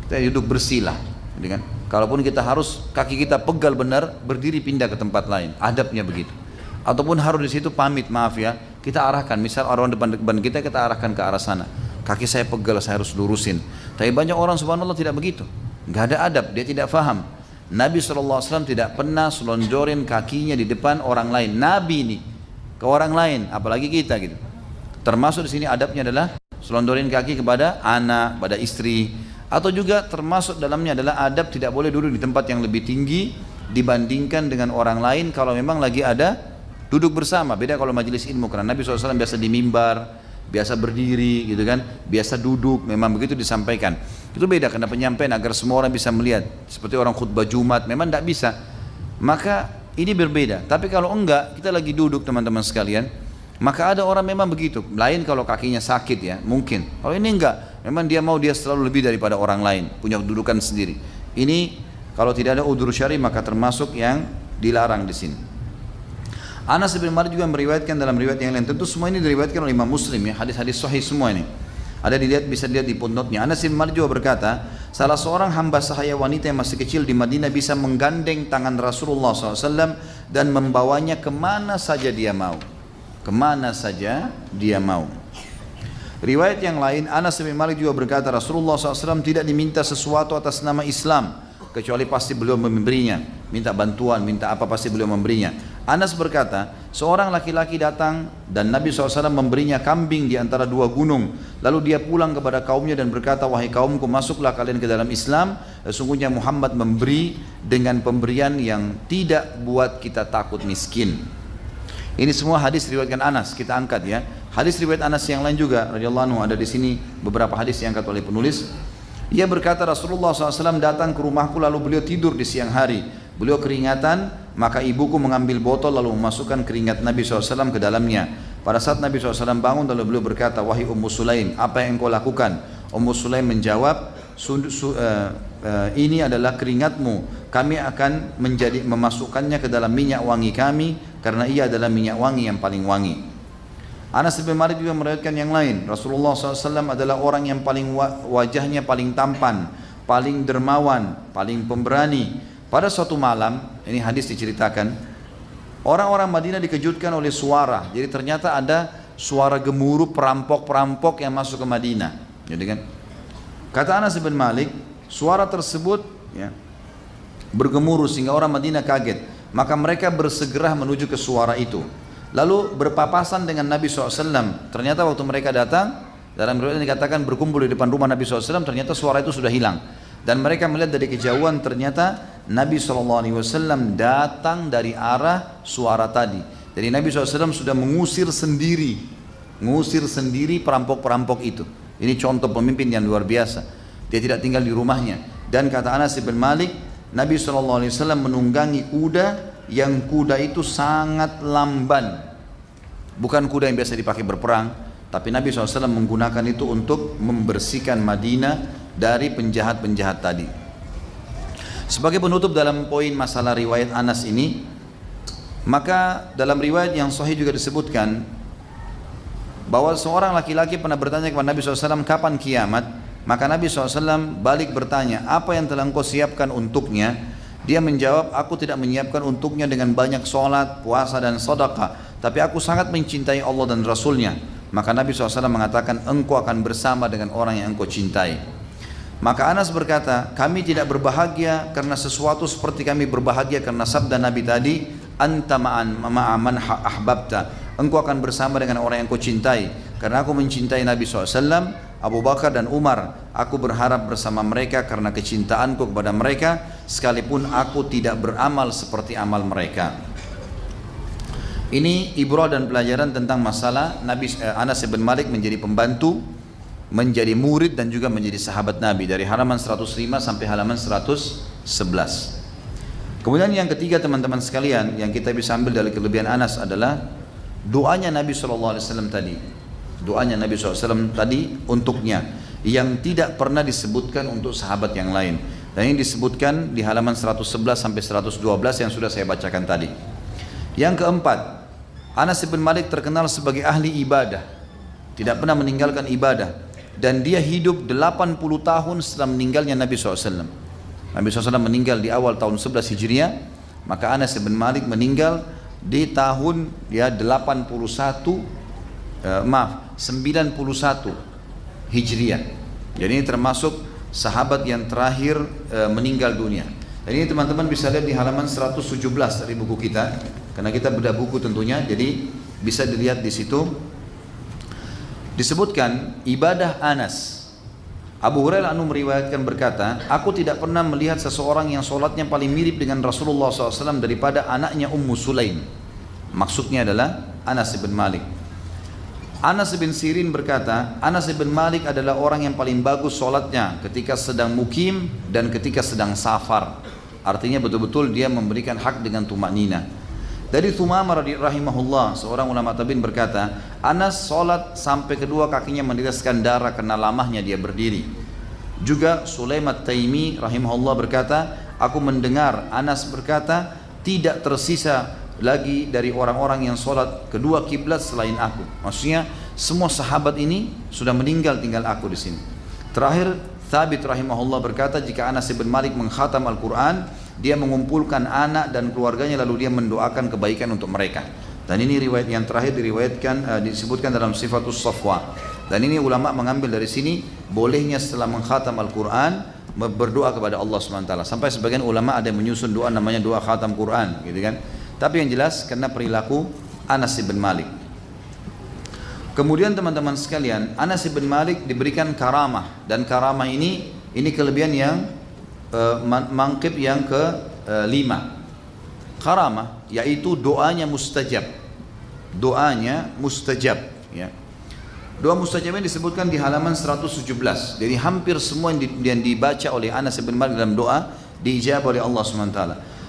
Kita duduk bersila, gitu kan? Kalaupun kita harus kaki kita pegal benar, berdiri pindah ke tempat lain. Adabnya begitu. Ataupun harus di situ pamit, maaf ya, kita arahkan. Misal orang depan kita arahkan ke arah sana. Kaki saya pegal, saya harus lurusin. Tapi banyak orang subhanallah tidak begitu. Nggak ada adab, dia tidak faham. Nabi SAW tidak pernah selonjorin kakinya di depan orang lain. Nabi ini ke orang lain, apalagi kita gitu. Termasuk di sini adabnya adalah selonjorin kaki kepada anak, pada istri. Atau juga termasuk dalamnya adalah adab tidak boleh duduk di tempat yang lebih tinggi dibandingkan dengan orang lain kalau memang lagi ada duduk bersama. Beda kalau majelis ilmu, karena Nabi SAW biasa di mimbar, biasa berdiri gitu kan, biasa duduk, memang begitu disampaikan. Itu beda karena penyampaian agar semua orang bisa melihat. Seperti orang khutbah Jumat, memang tidak bisa. Maka ini berbeda. Tapi kalau enggak, kita lagi duduk teman-teman sekalian, maka ada orang memang begitu. Lain kalau kakinya sakit ya, mungkin. Kalau ini enggak, memang dia mau dia selalu lebih daripada orang lain, punya kedudukan sendiri. Ini kalau tidak ada udzur syar'i maka termasuk yang dilarang di sini. Anas bin Malik juga meriwayatkan dalam riwayat yang lain. Tentu semua ini diriwayatkan oleh Imam Muslim ya, hadis-hadis sahih semua ini. Ada dilihat, bisa dilihat di footnote-nya. Anas bin Malik juga berkata, salah seorang hamba sahaya wanita yang masih kecil di Madinah bisa menggandeng tangan Rasulullah SAW dan membawanya kemana saja dia mau. Kemana saja dia mau. Riwayat yang lain, Anas bin Malik juga berkata, Rasulullah SAW tidak diminta sesuatu atas nama Islam, kecuali pasti beliau memberinya. Minta bantuan, minta apa pasti beliau memberinya. Anas berkata, seorang laki-laki datang dan Nabi SAW memberinya kambing di antara dua gunung. Lalu dia pulang kepada kaumnya dan berkata, wahai kaumku, masuklah kalian ke dalam Islam. Sesungguhnya Muhammad memberi dengan pemberian yang tidak buat kita takut miskin. Ini semua hadis riwayatkan Anas, kita angkat ya. Hadis riwayat Anas yang lain juga radhiyallahu anhu, ada di sini beberapa hadis yang diangkat oleh penulis. Ia berkata, Rasulullah SAW datang ke rumahku lalu beliau tidur di siang hari. Beliau keringatan, maka ibuku mengambil botol lalu memasukkan keringat Nabi SAW ke dalamnya. Pada saat Nabi SAW bangun lalu beliau berkata, wahai Ummu Sulaim, apa yang kau lakukan? Ummu Sulaim menjawab, ini adalah keringatmu. Kami akan memasukkannya ke dalam minyak wangi kami, karena ia adalah minyak wangi yang paling wangi. Anas bin Malik juga meriwayatkan yang lain. Rasulullah SAW adalah orang yang paling wajahnya paling tampan, paling dermawan, paling pemberani. Pada suatu malam, ini hadis diceritakan, orang-orang Madinah dikejutkan oleh suara. Jadi ternyata ada suara gemuruh perampok-perampok yang masuk ke Madinah. Jadi kan, kata Anas bin Malik, suara tersebut ya, bergemuruh sehingga orang Madinah kaget. Maka mereka bersegera menuju ke suara itu. Lalu berpapasan dengan Nabi SAW. Ternyata waktu mereka datang, dalam riwayat dikatakan berkumpul di depan rumah Nabi SAW, ternyata suara itu sudah hilang. Dan mereka melihat dari kejauhan, ternyata Nabi SAW datang dari arah suara tadi. Jadi Nabi SAW sudah mengusir sendiri perampok-perampok itu. Ini contoh pemimpin yang luar biasa. Dia tidak tinggal di rumahnya. Dan kata Anas bin Malik, Nabi SAW menunggangi kuda yang kuda itu sangat lamban. Bukan kuda yang biasa dipakai berperang, tapi Nabi SAW menggunakan itu untuk membersihkan Madinah dari penjahat-penjahat tadi. Sebagai penutup dalam poin masalah riwayat Anas ini, maka dalam riwayat yang sahih juga disebutkan bahwa seorang laki-laki pernah bertanya kepada Nabi SAW, kapan kiamat? Maka Nabi SAW balik bertanya, apa yang telah engkau siapkan untuknya? Dia menjawab, aku tidak menyiapkan untuknya dengan banyak sholat, puasa dan sedekah, tapi aku sangat mencintai Allah dan Rasulnya. Maka Nabi SAW mengatakan, engkau akan bersama dengan orang yang engkau cintai. Maka Anas berkata, kami tidak berbahagia karena sesuatu seperti kami berbahagia karena sabda Nabi tadi, anta ma'aman ahbabta, engkau akan bersama dengan orang yang kau cintai. Karena aku mencintai Nabi SAW, Abu Bakar dan Umar. Aku berharap bersama mereka karena kecintaanku kepada mereka, sekalipun aku tidak beramal seperti amal mereka. Ini ibrah dan pelajaran tentang masalah Anas bin Malik menjadi pembantu, menjadi murid dan juga menjadi sahabat Nabi dari halaman 105 sampai halaman 111. Kemudian yang ketiga teman-teman sekalian yang kita bisa ambil dari kelebihan Anas adalah doanya Nabi SAW tadi. Doanya Nabi SAW tadi untuknya yang tidak pernah disebutkan untuk sahabat yang lain. Dan ini disebutkan di halaman 111 sampai 112 yang sudah saya bacakan tadi. Yang keempat, Anas bin Malik terkenal sebagai ahli ibadah. Tidak pernah meninggalkan ibadah. Dan dia hidup 80 tahun setelah meninggalnya Nabi SAW. Nabi SAW meninggal di awal tahun 11 Hijriah, maka Anas bin Malik meninggal di tahun 91 Hijriah. Jadi ini termasuk sahabat yang terakhir meninggal dunia. Dan ini teman-teman bisa lihat di halaman 117 dari buku kita, karena kita bedah buku tentunya, jadi bisa dilihat di situ. Disebutkan ibadah Anas. Abu Hurairah meriwayatkan berkata, aku tidak pernah melihat seseorang yang sholatnya paling mirip dengan Rasulullah SAW daripada anaknya Ummu Sulaim. Maksudnya adalah Anas bin Malik. Anas bin Sirin berkata, Anas bin Malik adalah orang yang paling bagus sholatnya ketika sedang mukim dan ketika sedang safar. Artinya betul-betul dia memberikan hak dengan tumanina. Dari Thumamah rahimahullah, seorang ulama tabi'in berkata, Anas sholat sampai kedua kakinya meneteskan darah karena lamahnya dia berdiri. Juga Sulaim at-Taimi rahimahullah berkata, aku mendengar Anas berkata, tidak tersisa lagi dari orang-orang yang sholat kedua kiblat selain aku. Maksudnya semua sahabat ini sudah meninggal, tinggal aku di sini. Terakhir Thabit rahimahullah berkata, jika Anas bin Malik mengkhatam Al-Quran, dia mengumpulkan anak dan keluarganya lalu dia mendoakan kebaikan untuk mereka. Dan ini riwayat yang terakhir diriwayatkan disebutkan dalam Sifatus Safwa. Dan ini ulama mengambil dari sini bolehnya setelah mengkhatam Al-Quran berdoa kepada Allah SWT. Sampai sebagian ulama ada yang menyusun doa namanya doa khatam Quran, gitu kan. Tapi yang jelas karena perilaku Anas bin Malik. Kemudian teman-teman sekalian, Anas bin Malik diberikan karamah, dan karamah ini kelebihan yang mangkib yang ke-5. Karamah yaitu doanya mustajab. Doanya mustajab, ya. Doa mustajab ini disebutkan di halaman 117. Jadi hampir semua yang dibaca oleh Anas bin Malik dalam doa diijabah oleh Allah SWT.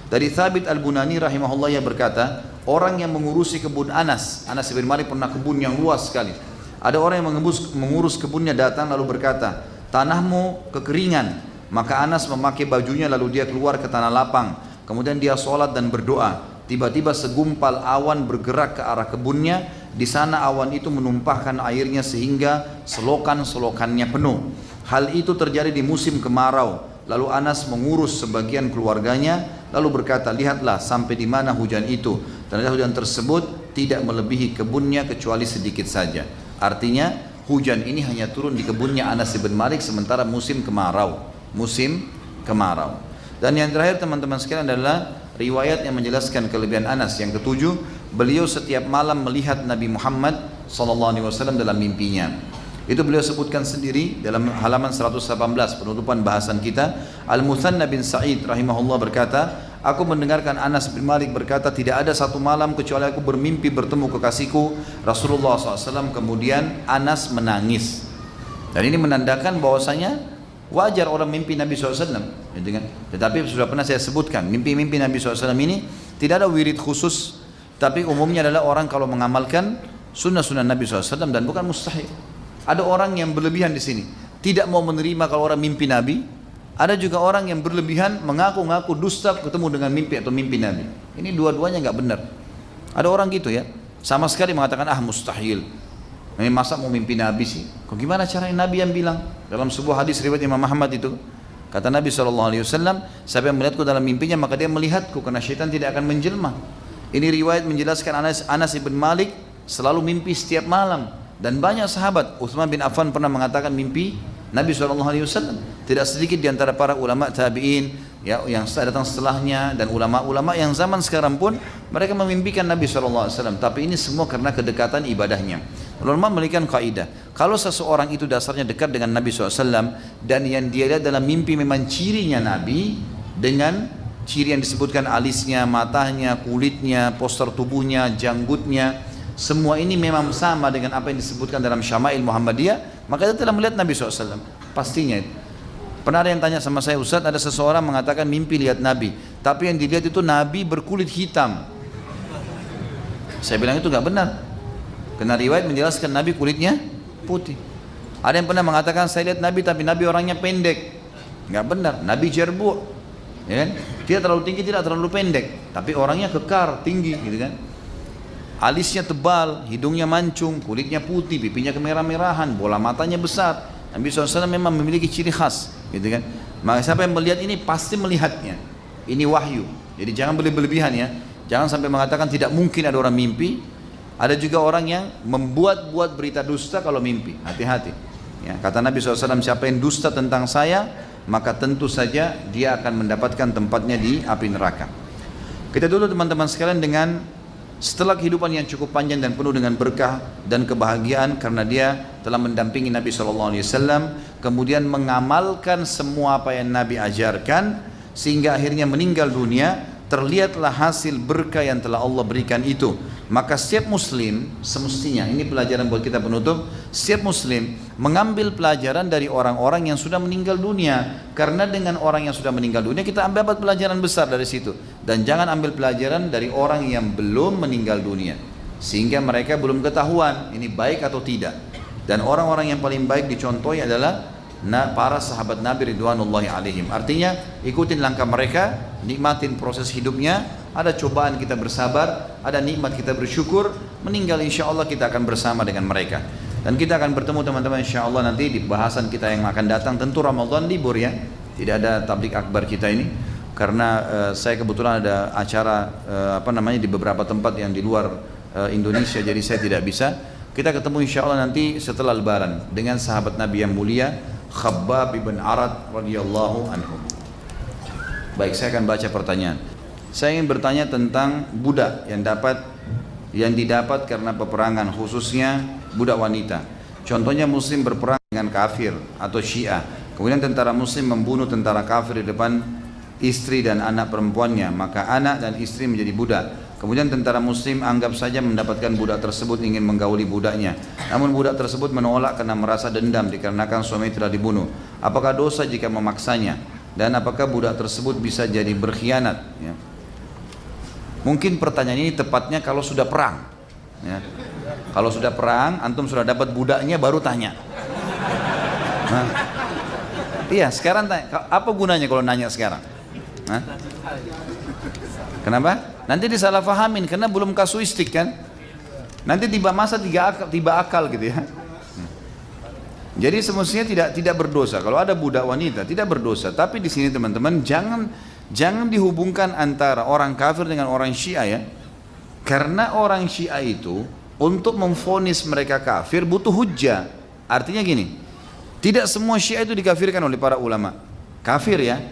Dari Thabit Al-Bunani rahimahullah yang berkata, orang yang mengurusi kebun Anas bin Malik pernah kebun yang luas sekali. Ada orang yang mengurus kebunnya datang lalu berkata, tanahmu kekeringan. Maka Anas memakai bajunya lalu dia keluar ke tanah lapang. Kemudian dia sholat dan berdoa. Tiba-tiba segumpal awan bergerak ke arah kebunnya. Di sana awan itu menumpahkan airnya sehingga selokan-selokannya penuh. Hal itu terjadi di musim kemarau. Lalu Anas mengurus sebagian keluarganya lalu berkata, lihatlah sampai di mana hujan itu. Ternyata hujan tersebut tidak melebihi kebunnya kecuali sedikit saja. Artinya hujan ini hanya turun di kebunnya Anas bin Malik sementara musim kemarau. Dan yang terakhir teman-teman sekalian adalah riwayat yang menjelaskan kelebihan Anas. Yang ketujuh, beliau setiap malam melihat Nabi Muhammad SAW dalam mimpinya. Itu beliau sebutkan sendiri dalam halaman 118 penutupan bahasan kita. Al-Muthanna bin Sa'id rahimahullah berkata, aku mendengarkan Anas bin Malik berkata, tidak ada satu malam kecuali aku bermimpi bertemu kekasihku Rasulullah SAW. Kemudian Anas menangis. Dan ini menandakan bahwasanya wajar orang mimpi Nabi SAW, gitu kan? Tetapi sudah pernah saya sebutkan, mimpi-mimpi Nabi SAW ini tidak ada wirid khusus, tapi umumnya adalah orang kalau mengamalkan sunnah-sunnah Nabi SAW dan bukan mustahil. Ada orang yang berlebihan di sini, tidak mau menerima kalau orang mimpi Nabi. Ada juga orang yang berlebihan mengaku-ngaku dusta ketemu dengan mimpi atau mimpi Nabi. Ini dua-duanya nggak benar. Ada orang gitu ya, sama sekali mengatakan mustahil. Ini masa mau mimpi Nabi sih? Kok gimana caranya Nabi yang bilang? Dalam sebuah hadis riwayat Imam Ahmad itu, kata Nabi SAW, siapa yang melihatku dalam mimpinya maka dia melihatku, karena syaitan tidak akan menjelma. Ini riwayat menjelaskan Anas bin Malik selalu mimpi setiap malam. Dan banyak sahabat, Utsman bin Affan pernah mengatakan mimpi Nabi SAW. Tidak sedikit di antara para ulama tabi'in ya, yang datang setelahnya dan ulama-ulama yang zaman sekarang pun mereka memimpikan Nabi SAW. Tapi ini semua karena kedekatan ibadahnya. Ulama memberikan kaidah, kalau seseorang itu dasarnya dekat dengan Nabi SAW dan yang dia lihat dalam mimpi memang cirinya Nabi, dengan ciri yang disebutkan alisnya, matanya, kulitnya, postur tubuhnya, janggutnya, semua ini memang sama dengan apa yang disebutkan dalam Syama'il Muhammadiyah, maka dia telah melihat Nabi SAW. Pastinya itu. Pernah ada yang tanya sama saya, Ustaz, ada seseorang mengatakan mimpi lihat Nabi, tapi yang dilihat itu Nabi berkulit hitam. Saya bilang itu nggak benar. Karena riwayat menjelaskan Nabi kulitnya putih. Ada yang pernah mengatakan saya lihat Nabi tapi Nabi orangnya pendek. Nggak benar. Nabi jerbu, ya kan? Tidak terlalu tinggi, tidak terlalu pendek, tapi orangnya kekar, tinggi, gitu kan? Alisnya tebal, hidungnya mancung, kulitnya putih, pipinya kemerah-merahan, bola matanya besar. Nabi SAW memang memiliki ciri khas, gitu kan? Maka siapa yang melihat ini pasti melihatnya. Ini wahyu. Jadi jangan berlebihan ya. Jangan sampai mengatakan tidak mungkin ada orang mimpi. Ada juga orang yang membuat-buat berita dusta kalau mimpi. Hati-hati. Ya, kata Nabi SAW, siapa yang dusta tentang saya, maka tentu saja dia akan mendapatkan tempatnya di api neraka. Kita dulu teman-teman sekalian dengan setelah kehidupan yang cukup panjang dan penuh dengan berkah dan kebahagiaan karena dia telah mendampingi Nabi SAW, kemudian mengamalkan semua apa yang Nabi ajarkan sehingga akhirnya meninggal dunia, terlihatlah hasil berkah yang telah Allah berikan itu. Maka setiap muslim semestinya, ini pelajaran buat kita penutup, setiap muslim mengambil pelajaran dari orang-orang yang sudah meninggal dunia, karena dengan orang yang sudah meninggal dunia kita dapat pelajaran besar dari situ. Dan jangan ambil pelajaran dari orang yang belum meninggal dunia, sehingga mereka belum ketahuan ini baik atau tidak. Dan orang-orang yang paling baik dicontohi adalah para sahabat Nabi ridwanullahi alaihim. Artinya ikutin langkah mereka, nikmatin proses hidupnya. Ada cobaan kita bersabar, ada nikmat kita bersyukur. Meninggal insya Allah kita akan bersama dengan mereka. Dan kita akan bertemu teman-teman insya Allah nanti di bahasan kita yang akan datang. Tentu Ramadan libur ya, tidak ada tablik akbar kita ini karena saya kebetulan ada acara di beberapa tempat yang di luar Indonesia, jadi saya tidak bisa. Kita ketemu insya Allah nanti setelah Lebaran dengan sahabat Nabi yang mulia Khabbab ibn Arad radhiyallahu anhu. Baik, saya akan baca pertanyaan. Saya ingin bertanya tentang budak yang didapat karena peperangan, khususnya budak wanita. Contohnya muslim berperang dengan kafir atau Syiah. Kemudian tentara muslim membunuh tentara kafir di depan istri dan anak perempuannya, maka anak dan istri menjadi budak. Kemudian tentara muslim anggap saja mendapatkan budak tersebut ingin menggauli budaknya. Namun budak tersebut menolak karena merasa dendam dikarenakan suami telah dibunuh. Apakah dosa jika memaksanya? Dan apakah budak tersebut bisa jadi berkhianat? Ya. Mungkin pertanyaan ini tepatnya kalau sudah perang. Ya. Kalau sudah perang, antum sudah dapat budaknya baru tanya. Nah, iya, sekarang tanya, apa gunanya kalau nanya sekarang? Hah? Kenapa? Nanti disalahfahamin karena belum kasuistik kan. Nanti tiba masa tiba akal gitu ya. Jadi semestinya tidak berdosa. Kalau ada budak wanita tidak berdosa. Tapi di sini teman-teman jangan dihubungkan antara orang kafir dengan orang Syiah ya. Karena orang Syiah itu untuk memvonis mereka kafir butuh hujjah. Artinya gini, tidak semua Syiah itu dikafirkan oleh para ulama. Kafir ya,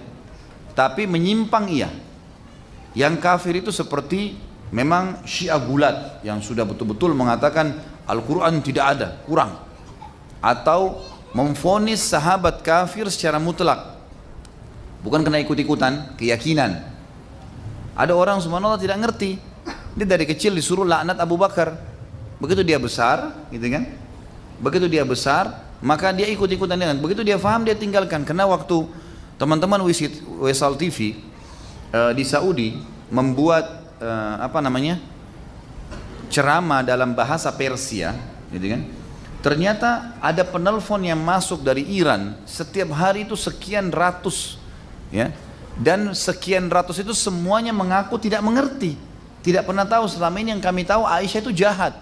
tapi menyimpang iya. Yang kafir itu seperti memang Syiah gulat yang sudah betul-betul mengatakan Al-Quran tidak ada, kurang. Atau memvonis sahabat kafir secara mutlak. Bukan kena ikut-ikutan, keyakinan. Ada orang subhanallah tidak ngerti. Dia dari kecil disuruh laknat Abu Bakar. Begitu dia besar, gitu kan? Begitu dia besar, maka dia ikut-ikutan dengan. Begitu dia faham, dia tinggalkan. Karena waktu teman-teman Wisal TV di Saudi membuat ceramah dalam bahasa Persia, gitu kan? Ternyata ada penelpon yang masuk dari Iran setiap hari itu sekian ratus, ya. Dan sekian ratus itu semuanya mengaku tidak mengerti, tidak pernah tahu. Selama ini yang kami tahu Aisyah itu jahat,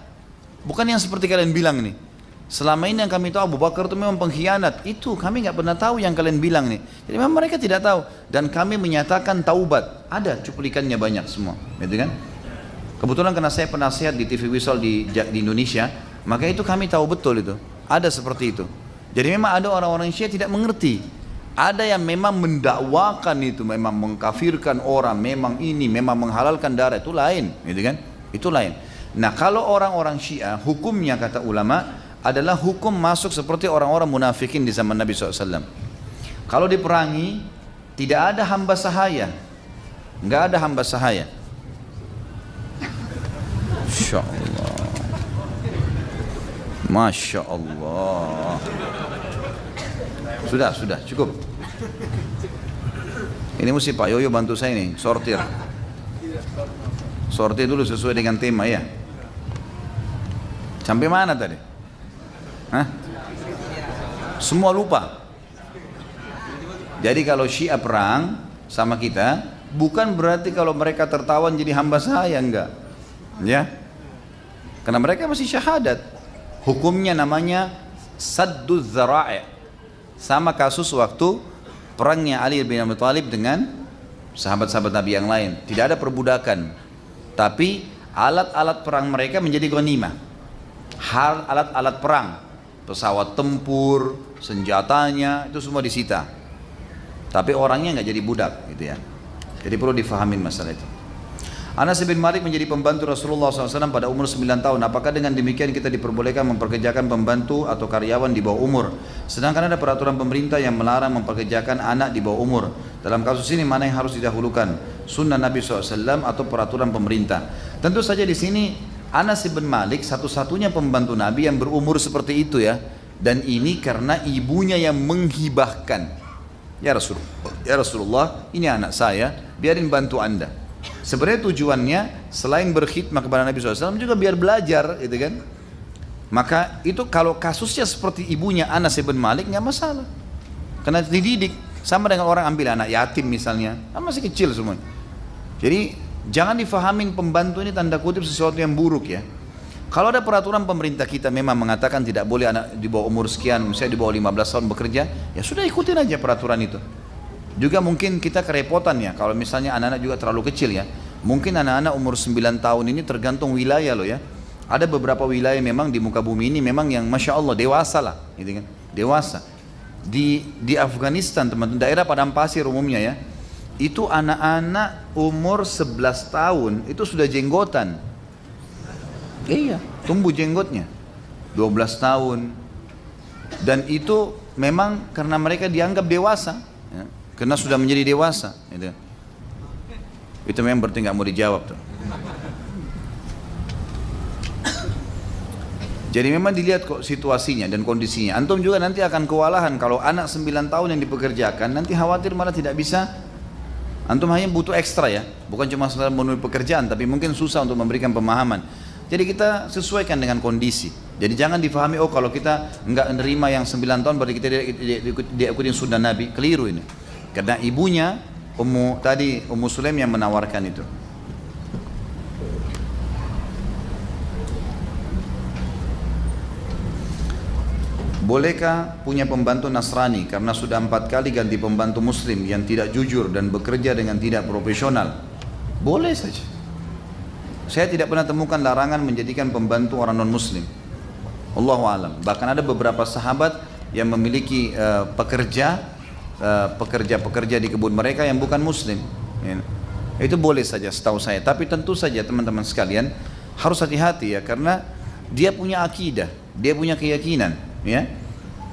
bukan yang seperti kalian bilang nih. Selama ini yang kami tahu Abu Bakar itu memang pengkhianat, itu kami nggak pernah tahu yang kalian bilang nih. Jadi memang mereka tidak tahu. Dan kami menyatakan taubat, ada cuplikannya banyak semua, gitu kan? Kebetulan karena saya penasihat di TV Wisal di Indonesia, maka itu kami tahu betul itu. Ada seperti itu. Jadi memang ada orang-orang Syiah tidak mengerti. Ada yang memang mendakwakan itu, memang mengkafirkan orang, memang ini, memang menghalalkan darah, itu lain, gitu kan? Itu lain. Nah kalau orang-orang Syiah, hukumnya kata ulama adalah hukum masuk seperti orang-orang munafikin di zaman Nabi SAW. Kalau diperangi, tidak ada hamba sahaya, nggak ada hamba sahaya. Masya Allah, Masya Allah. Sudah, cukup. Ini mesti Pak Yoyo bantu saya nih, sortir. Sortir dulu sesuai dengan tema ya. Sampai mana tadi? Hah? Semua lupa. Jadi kalau Syiah perang sama kita, bukan berarti kalau mereka tertawan jadi hamba saya, enggak. Ya. Karena mereka masih syahadat. Hukumnya namanya sadduz zara'i. Sama kasus waktu perangnya Ali bin Abi Thalib dengan sahabat-sahabat Nabi yang lain. Tidak ada perbudakan. Tapi alat-alat perang mereka menjadi ghanimah. Alat-alat perang, pesawat tempur, senjatanya itu semua disita. Tapi orangnya nggak jadi budak, gitu ya. Jadi perlu difahamin masalah itu. Anas bin Malik menjadi pembantu Rasulullah SAW pada umur 9 tahun. Apakah dengan demikian kita diperbolehkan memperkerjakan pembantu atau karyawan di bawah umur? Sedangkan ada peraturan pemerintah yang melarang memperkerjakan anak di bawah umur. Dalam kasus ini mana yang harus didahulukan? Sunnah Nabi SAW atau peraturan pemerintah? Tentu saja di sini Anas bin Malik satu-satunya pembantu Nabi yang berumur seperti itu ya. Dan ini karena ibunya yang menghibahkan. Ya Rasulullah, ini anak saya, biarin bantu anda. Sebenarnya tujuannya selain berkhidmat kepada Nabi SAW juga biar belajar, gitu kan? Maka itu kalau kasusnya seperti ibunya Anas bin Malik nggak masalah, karena dididik sama dengan orang ambil anak yatim misalnya, masih kecil semuanya. Jadi jangan difahamin pembantu ini tanda kutip sesuatu yang buruk ya. Kalau ada peraturan pemerintah kita memang mengatakan tidak boleh anak di bawah umur sekian, misalnya di bawah 15 tahun bekerja, ya sudah ikutin aja peraturan itu. Juga mungkin kita kerepotan ya, kalau misalnya anak-anak juga terlalu kecil ya. Mungkin anak-anak umur 9 tahun ini tergantung wilayah loh ya. Ada beberapa wilayah memang di muka bumi ini memang yang Masya Allah dewasa lah, gitu kan? Dewasa. Di Afghanistan teman-teman, daerah padang pasir umumnya ya, itu anak-anak umur 11 tahun itu sudah jenggotan. Iya, tumbuh jenggotnya 12 tahun. Dan itu memang karena mereka dianggap dewasa ya, karena sudah menjadi dewasa gitu. Itu memang berarti nggak mau dijawab tuh. Jadi memang dilihat kok situasinya dan kondisinya. Antum juga nanti akan kewalahan kalau anak 9 tahun yang dipekerjakan, nanti khawatir malah tidak bisa. Antum hanya butuh ekstra ya, bukan cuma sekedar memenuhi pekerjaan, tapi mungkin susah untuk memberikan pemahaman. Jadi kita sesuaikan dengan kondisi. Jadi jangan difahami, oh kalau kita nggak nerima yang 9 tahun berarti kita dia ikutin sunnah Nabi. Keliru ini. Karena ibunya Ummu Sulaim yang menawarkan itu. Bolehkah punya pembantu Nasrani karena sudah 4 kali ganti pembantu Muslim yang tidak jujur dan bekerja dengan tidak profesional? Boleh saja. Saya tidak pernah temukan larangan menjadikan pembantu orang non-muslim. Allahu alam. Bahkan ada beberapa sahabat yang memiliki pekerja di kebun mereka yang bukan muslim. Ya. Itu boleh saja setahu saya. Tapi tentu saja teman-teman sekalian harus hati-hati ya, karena dia punya akidah, dia punya keyakinan. Ya.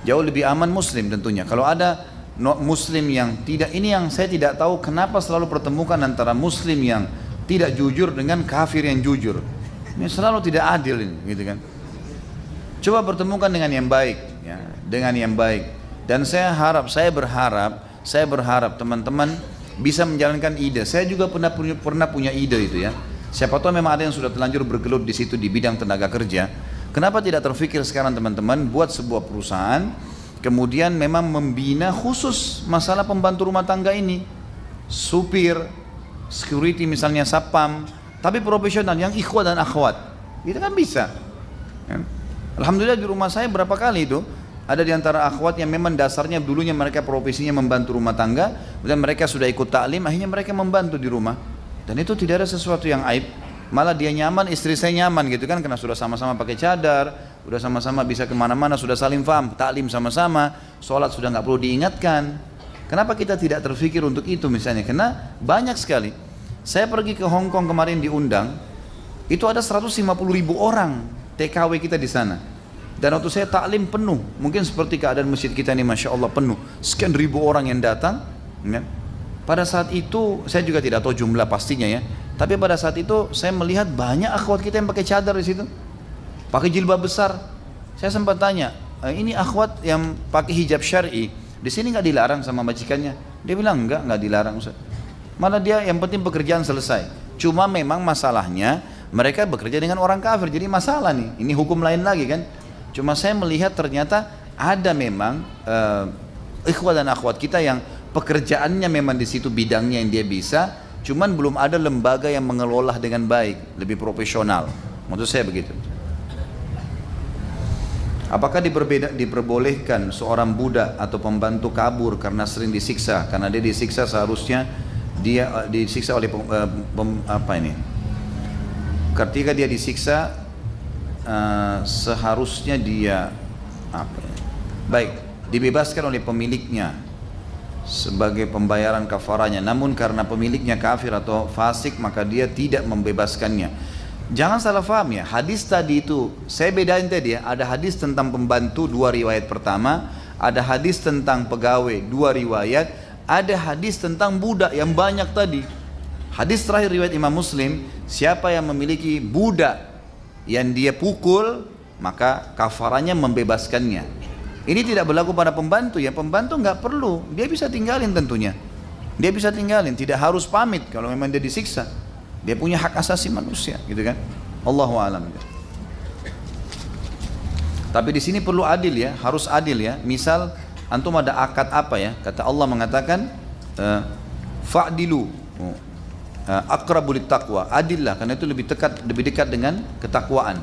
Jauh lebih aman muslim tentunya. Kalau ada muslim yang tidak, ini yang saya tidak tahu kenapa selalu pertemukan antara muslim yang tidak jujur dengan kafir yang jujur. Ini selalu tidak adil ini, gitu kan? Coba pertemukan dengan yang baik, ya, dengan yang baik. Dan saya berharap teman-teman bisa menjalankan ide. Saya juga pernah punya ide itu ya. Siapa tahu memang ada yang sudah terlanjur bergelut di situ di bidang tenaga kerja. Kenapa tidak terfikir sekarang teman-teman buat sebuah perusahaan, kemudian memang membina khusus masalah pembantu rumah tangga ini, supir, security misalnya satpam, tapi profesional yang ikhwat dan akhwat, itu kan bisa. Alhamdulillah di rumah saya berapa kali itu ada di antara akhwat yang memang dasarnya dulunya mereka profesinya membantu rumah tangga, dan mereka sudah ikut taklim, akhirnya mereka membantu di rumah, dan itu tidak ada sesuatu yang aib. Malah dia nyaman, istri saya nyaman gitu kan, karena sudah sama-sama pakai cadar, sudah sama-sama bisa kemana-mana, sudah saling paham, taklim sama-sama, sholat sudah nggak perlu diingatkan. Kenapa kita tidak terfikir untuk itu misalnya? Karena banyak sekali. Saya pergi ke Hong Kong kemarin diundang, Itu ada 150.000 orang TKW kita di sana. Dan waktu saya taklim penuh, mungkin seperti keadaan masjid kita ini, Masya Allah penuh, sekian ribu orang yang datang. Ya. Pada saat itu saya juga tidak tahu jumlah pastinya ya, tapi pada saat itu saya melihat banyak akhwat kita yang pakai cadar di situ, pakai jilbab besar. Saya sempat tanya, ini akhwat yang pakai hijab syar'i, di sini nggak dilarang sama majikannya? Dia bilang nggak dilarang Ustaz. Malah dia yang penting pekerjaan selesai. Cuma memang masalahnya mereka bekerja dengan orang kafir, jadi masalah nih. Ini hukum lain lagi kan. Cuma saya melihat ternyata ada memang ikhwat dan akhwat kita yang pekerjaannya memang di situ bidangnya yang dia bisa, cuman belum ada lembaga yang mengelola dengan baik, lebih profesional. Maksud saya begitu. Apakah diperbolehkan seorang budak atau pembantu kabur karena sering disiksa? Karena dia disiksa seharusnya dia disiksa oleh ketika dia disiksa seharusnya dia dibebaskan oleh pemiliknya sebagai pembayaran kafaranya. Namun karena pemiliknya kafir atau fasik maka dia tidak membebaskannya. Jangan salah paham ya, hadis tadi itu saya bedain tadi ya, ada hadis tentang pembantu 2 riwayat pertama, ada hadis tentang pegawai 2 riwayat, ada hadis tentang budak yang banyak tadi. Hadis terakhir riwayat Imam Muslim, siapa yang memiliki budak yang dia pukul maka kafaranya membebaskannya. Ini tidak berlaku pada pembantu ya, pembantu nggak perlu, dia bisa tinggalin tentunya. Dia bisa tinggalin, tidak harus pamit kalau memang dia disiksa. Dia punya hak asasi manusia, gitu kan? Allahu a'lam. Tapi di sini perlu adil ya, harus adil ya. Misal antum ada akad apa ya? Kata Allah mengatakan fa'dilu aqrabu littaqwa. Adillah karena itu lebih dekat dengan ketakwaan.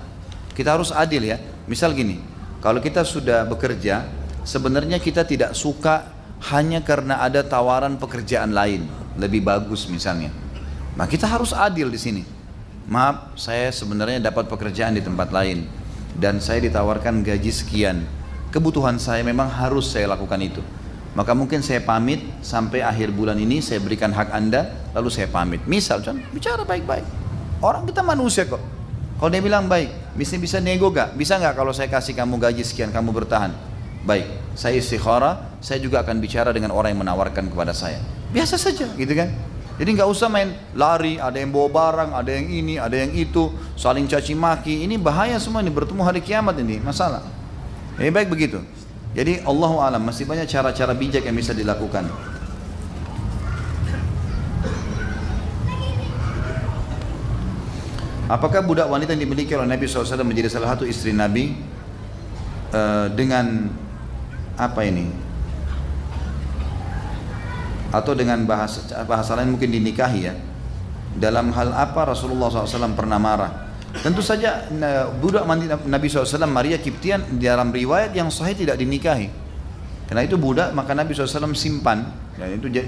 Kita harus adil ya. Misal gini, kalau kita sudah bekerja, sebenarnya kita tidak suka hanya karena ada tawaran pekerjaan lain lebih bagus misalnya. Nah kita harus adil di sini. Maaf, saya sebenarnya dapat pekerjaan di tempat lain dan saya ditawarkan gaji sekian. Kebutuhan saya memang harus saya lakukan itu. Maka mungkin saya pamit sampai akhir bulan ini saya berikan hak Anda, lalu saya pamit. Misal, bicara baik-baik. Orang kita manusia kok. Kalau dia bilang baik, bisa nego gak? Bisa gak kalau saya kasih kamu gaji sekian, kamu bertahan? Baik, saya istikharah, saya juga akan bicara dengan orang yang menawarkan kepada saya. Biasa saja, gitu kan? Jadi nggak usah main lari, ada yang bawa barang, ada yang ini, ada yang itu, saling caci maki. Ini bahaya semua, ini bertemu hari kiamat ini, masalah. Baik begitu. Jadi Allahu a'lam, masih banyak cara-cara bijak yang bisa dilakukan. Apakah budak wanita yang dimiliki oleh Nabi SAW menjadi salah satu istri Nabi dengan apa ini? Atau dengan bahasa lain mungkin dinikahi ya. Dalam hal apa Rasulullah SAW pernah marah? Tentu saja budak Nabi SAW Maria Kiptian dalam riwayat yang sahih tidak dinikahi. Karena itu budak maka Nabi SAW simpan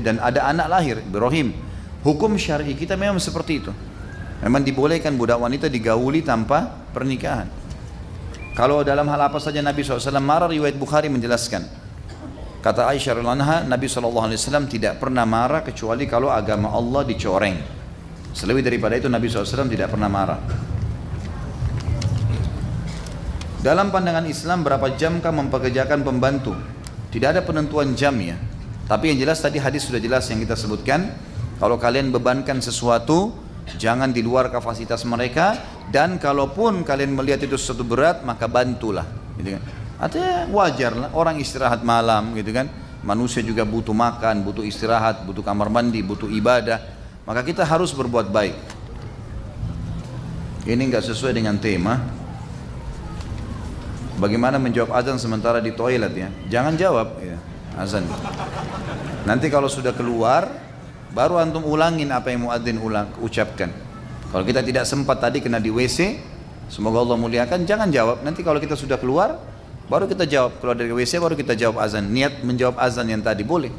dan ada anak lahir Ibrahim. Hukum syar'i kita memang seperti itu. Memang dibolehkan budak wanita digauli tanpa pernikahan. Kalau dalam hal apa saja Nabi SAW marah, riwayat Bukhari menjelaskan. Kata Aisyah radhiyallahu anha, Nabi SAW tidak pernah marah kecuali kalau agama Allah dicoreng. Selebih daripada itu Nabi SAW tidak pernah marah. Dalam pandangan Islam berapa jamkah mempekerjakan pembantu? Tidak ada penentuan jam ya. Tapi yang jelas tadi hadis sudah jelas yang kita sebutkan. Kalau kalian bebankan sesuatu, jangan di luar kapasitas mereka. Dan kalaupun kalian melihat itu sesuatu berat, maka bantulah. Gitu kan? Artinya wajar lah, orang istirahat malam gitu kan. Manusia juga butuh makan, butuh istirahat, butuh kamar mandi, butuh ibadah. Maka kita harus berbuat baik. Ini enggak sesuai dengan tema. Bagaimana menjawab azan sementara di toilet ya? Jangan jawab ya, azan. Nanti kalau sudah keluar, baru antum ulangin apa yang muadzin ucapkan. Kalau kita tidak sempat tadi kena di WC, semoga Allah muliakan, jangan jawab. Nanti kalau kita sudah keluar, baru kita jawab. Keluar dari WC baru kita jawab azan. Niat menjawab azan yang tadi boleh.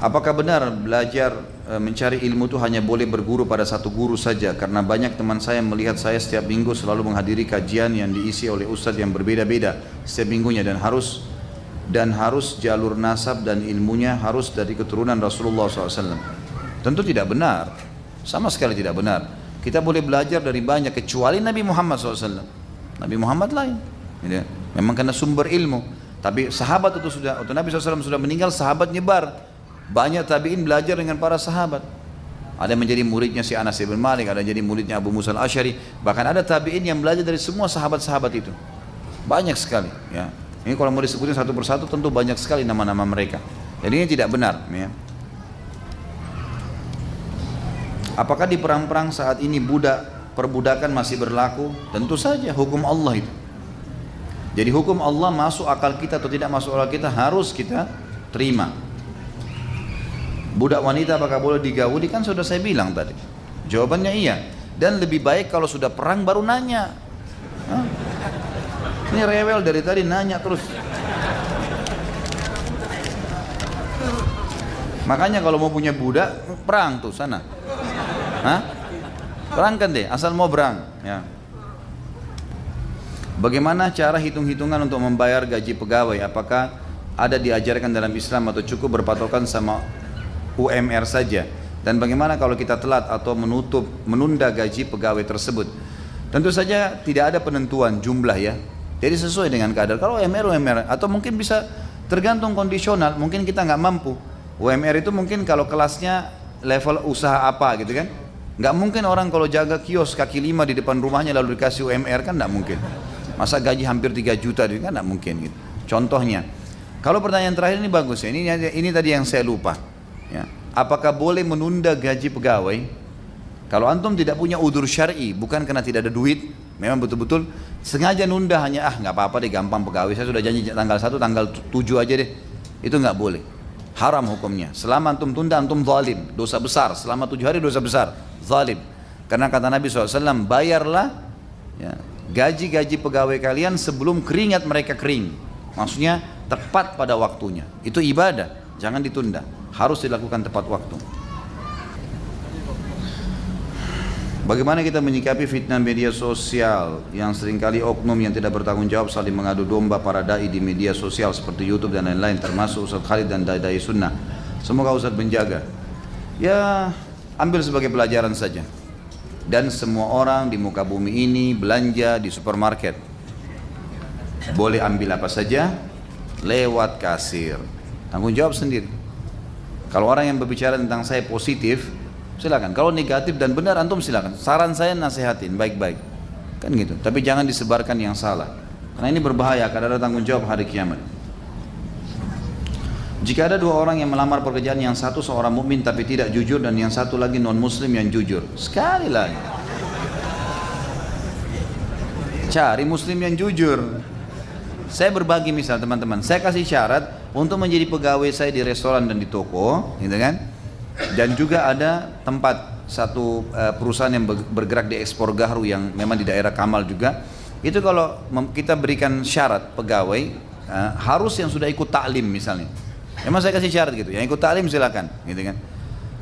Apakah benar belajar mencari ilmu itu hanya boleh berguru pada satu guru saja? Karena banyak teman saya melihat saya setiap minggu selalu menghadiri kajian yang diisi oleh ustadz yang berbeda-beda setiap minggunya dan harus jalur nasab dan ilmunya harus dari keturunan Rasulullah SAW. Tentu tidak benar, sama sekali tidak benar. Kita boleh belajar dari banyak kecuali Nabi Muhammad SAW. Nabi Muhammad lain, gitu. Memang karena sumber ilmu. Tapi sahabat itu sudah, waktu Nabi SAW sudah meninggal, sahabat nyebar. Banyak tabi'in belajar dengan para sahabat. Ada yang menjadi muridnya si Anas bin Malik, ada yang jadi muridnya Abu Musa al-Asy'ari. Bahkan ada tabi'in yang belajar dari semua sahabat-sahabat itu. Banyak sekali, ya. Ini kalau mau disebutin satu persatu tentu banyak sekali nama-nama mereka. Jadi ini tidak benar, ya. Apakah di perang-perang saat ini perbudakan masih berlaku? Tentu saja, hukum Allah itu. Jadi hukum Allah masuk akal kita atau tidak masuk akal kita harus kita terima. Budak wanita apakah boleh digauli? Kan sudah saya bilang tadi. Jawabannya iya. Dan lebih baik kalau sudah perang baru nanya. Hah? Ini rewel dari tadi nanya terus. Makanya kalau mau punya budak, perang tuh sana. Hah? Perang kan deh, asal mau perang. Ya. Bagaimana cara hitung-hitungan untuk membayar gaji pegawai? Apakah ada diajarkan dalam Islam atau cukup berpatokan sama UMR saja? Dan bagaimana kalau kita telat atau menunda gaji pegawai tersebut? Tentu saja tidak ada penentuan jumlah ya. Jadi sesuai dengan kadar. Kalau UMR atau mungkin bisa tergantung kondisional. Mungkin kita nggak mampu. UMR itu mungkin kalau kelasnya level usaha apa gitu kan? Nggak mungkin orang kalau jaga kios kaki lima di depan rumahnya lalu dikasih UMR kan nggak mungkin. Masa gaji hampir 3 juta kan nggak mungkin gitu. Contohnya, kalau pertanyaan terakhir ini bagus ya. Ini tadi yang saya lupa. Ya. Apakah boleh menunda gaji pegawai? Kalau antum tidak punya udzur syar'i, bukan karena tidak ada duit, memang betul-betul sengaja nunda hanya nggak apa-apa deh gampang pegawai. Saya sudah janji tanggal 1, tanggal 7 aja deh. Itu nggak boleh. Haram hukumnya. Selama antum tunda, antum zalim, dosa besar. Selama 7 hari dosa besar, zalim. Karena kata Nabi SAW, bayarlah ya, gaji-gaji pegawai kalian sebelum keringat mereka kering. Maksudnya tepat pada waktunya. Itu ibadah, jangan ditunda. Harus dilakukan tepat waktu. Bagaimana kita menyikapi fitnah media sosial yang seringkali oknum yang tidak bertanggung jawab saling mengadu domba para dai di media sosial seperti YouTube dan lain-lain, termasuk Ustaz Khalid dan dai-dai sunnah. Semoga Ustaz menjaga. Ya, ambil sebagai pelajaran saja. Dan semua orang di muka bumi ini belanja di supermarket. Boleh ambil apa saja lewat kasir. Tanggung jawab sendiri. Kalau orang yang berbicara tentang saya positif, silakan. Kalau negatif dan benar antum silakan. Saran saya nasihatin baik-baik. Kan gitu. Tapi jangan disebarkan yang salah. Karena ini berbahaya, akan ada tanggung jawab hari kiamat. Jika ada 2 orang yang melamar pekerjaan, yang satu seorang mukmin tapi tidak jujur dan yang satu lagi non muslim yang jujur. Sekali lagi. Cari muslim yang jujur. Saya berbagi misal teman-teman, saya kasih syarat untuk menjadi pegawai saya di restoran dan di toko, gitu kan? Dan juga ada tempat satu perusahaan yang bergerak di ekspor gaharu yang memang di daerah Kamal juga. Itu kalau kita berikan syarat pegawai harus yang sudah ikut taklim misalnya. Memang saya kasih syarat gitu, yang ikut taklim silakan, gitu kan?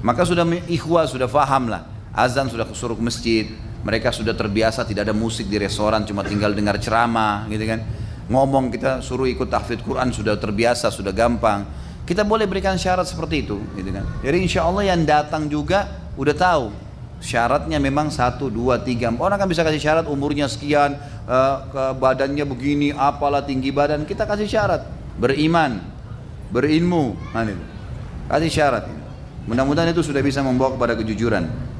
Maka sudah ikhwah sudah faham lah, azan sudah suruh ke masjid, mereka sudah terbiasa tidak ada musik di restoran, cuma tinggal dengar ceramah, gitu kan? Ngomong kita suruh ikut tahfidz Quran sudah terbiasa, sudah gampang. Kita boleh berikan syarat seperti itu, gitu kan? Jadi insya Allah yang datang juga udah tahu syaratnya memang 1, 2, 3. Orang kan bisa kasih syarat umurnya sekian, badannya begini, apalah tinggi badan. Kita kasih syarat beriman, berilmu, kasih syarat. Mudah-mudahan itu sudah bisa membawa kepada kejujuran.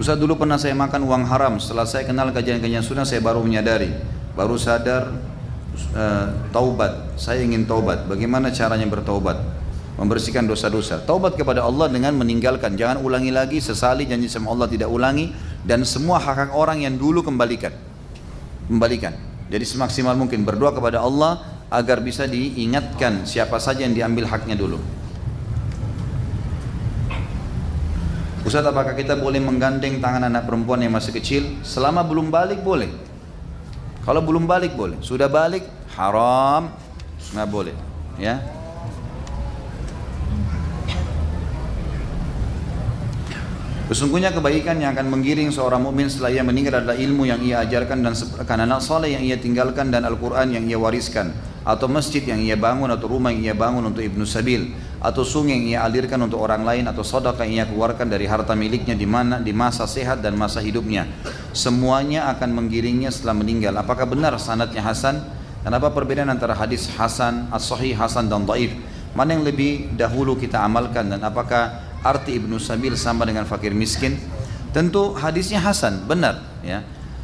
Ustaz, dulu pernah saya makan uang haram. Setelah saya kenal kajian-kajian sunnah, saya baru menyadari, baru sadar taubat. Saya ingin taubat. Bagaimana caranya bertaubat? Membersihkan dosa-dosa. Taubat kepada Allah dengan meninggalkan. Jangan ulangi lagi, sesali, janji sama Allah tidak ulangi. Dan semua hak-hak orang yang dulu kembalikan. Jadi semaksimal mungkin berdoa kepada Allah agar bisa diingatkan siapa saja yang diambil haknya dulu. Ustaz, apakah kita boleh menggandeng tangan anak perempuan yang masih kecil? Selama belum balik boleh. Kalau belum balik boleh. Sudah balik haram, nggak boleh. Ya. Sesungguhnya kebaikan yang akan menggiring seorang mukmin setelah ia meninggal adalah ilmu yang ia ajarkan dan anak saleh yang ia tinggalkan dan Al-Quran yang ia wariskan. atau masjid yang ia bangun, atau rumah yang ia bangun untuk Ibnu Sabil, atau sungai yang ia alirkan untuk orang lain, atau sedekah yang ia keluarkan dari harta miliknya di masa sehat dan masa hidupnya, semuanya akan menggiringnya setelah meninggal. Apakah benar sanadnya hasan? Kenapa perbedaan antara hadis hasan, as-sahih, hasan dan dhaif? Mana yang lebih dahulu kita amalkan, dan apakah arti Ibnu Sabil sama dengan fakir miskin? Tentu hadisnya hasan, benar ya.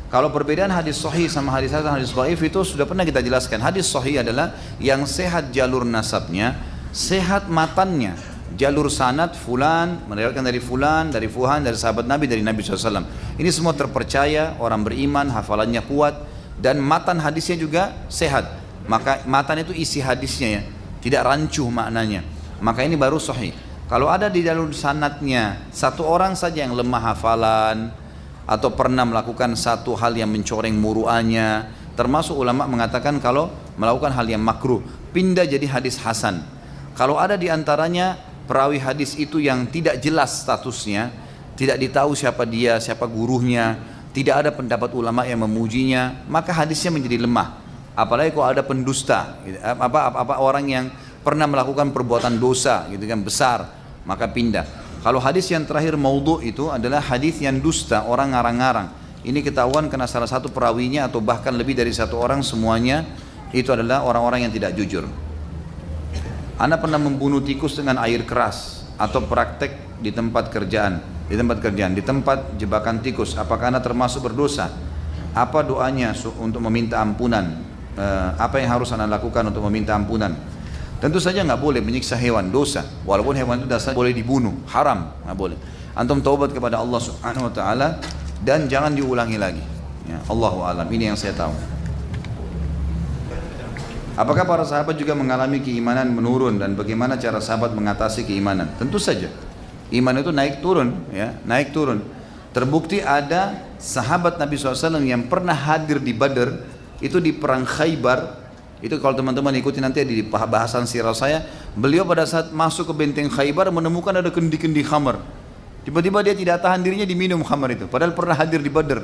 Kalau perbedaan hadis sahih sama hadis hasan, hadis dhaif itu sudah pernah kita jelaskan. Hadis sahih adalah yang sehat jalur nasabnya, sehat matannya, jalur sanad fulan meriwayatkan dari fulan, dari fuhan, dari sahabat Nabi, dari Nabi SAW. Ini semua terpercaya, orang beriman, hafalannya kuat, dan matan hadisnya juga sehat. Maka matan itu isi hadisnya ya, tidak rancuh maknanya. Maka ini baru sahih. Kalau ada di jalur sanadnya satu orang saja yang lemah hafalan, atau pernah melakukan satu hal yang mencoreng muru'ahnya, termasuk ulama mengatakan kalau melakukan hal yang makruh, pindah jadi hadis hasan. Kalau ada di antaranya perawi hadis itu yang tidak jelas statusnya, tidak ditahu siapa dia, siapa gurunya, tidak ada pendapat ulama yang memujinya, maka hadisnya menjadi lemah. Apalagi kalau ada pendusta, orang yang pernah melakukan perbuatan dosa gitu kan besar, maka pindah. Kalau hadis yang terakhir maudhu itu adalah hadis yang dusta, orang ngarang-ngarang. Ini ketahuan karena salah satu perawinya atau bahkan lebih dari satu orang, semuanya itu adalah orang-orang yang tidak jujur. Anda pernah membunuh tikus dengan air keras atau praktek di tempat kerjaan, di tempat jebakan tikus, apakah Anda termasuk berdosa? Apa doanya untuk meminta ampunan? Apa yang harus Anda lakukan untuk meminta ampunan? Tentu saja nggak boleh menyiksa hewan, dosa. Walaupun hewan itu dasar boleh dibunuh, haram, nggak boleh. Antum taubat kepada Allah Subhanahu Wa Taala dan jangan diulangi lagi. Ya, Allahu a'lam. Ini yang saya tahu. Apakah para sahabat juga mengalami keimanan menurun, dan bagaimana cara sahabat mengatasi keimanan? Tentu saja. Iman itu naik turun, ya, naik turun. Terbukti ada sahabat Nabi SAW yang pernah hadir di Badr, itu di perang Khaybar. Itu kalau teman-teman ikuti nanti di bahasan sirah saya, beliau pada saat masuk ke benteng Khaybar menemukan ada kendi-kendi khamar. Tiba-tiba dia tidak tahan dirinya, diminum khamar itu, padahal pernah hadir di Badr.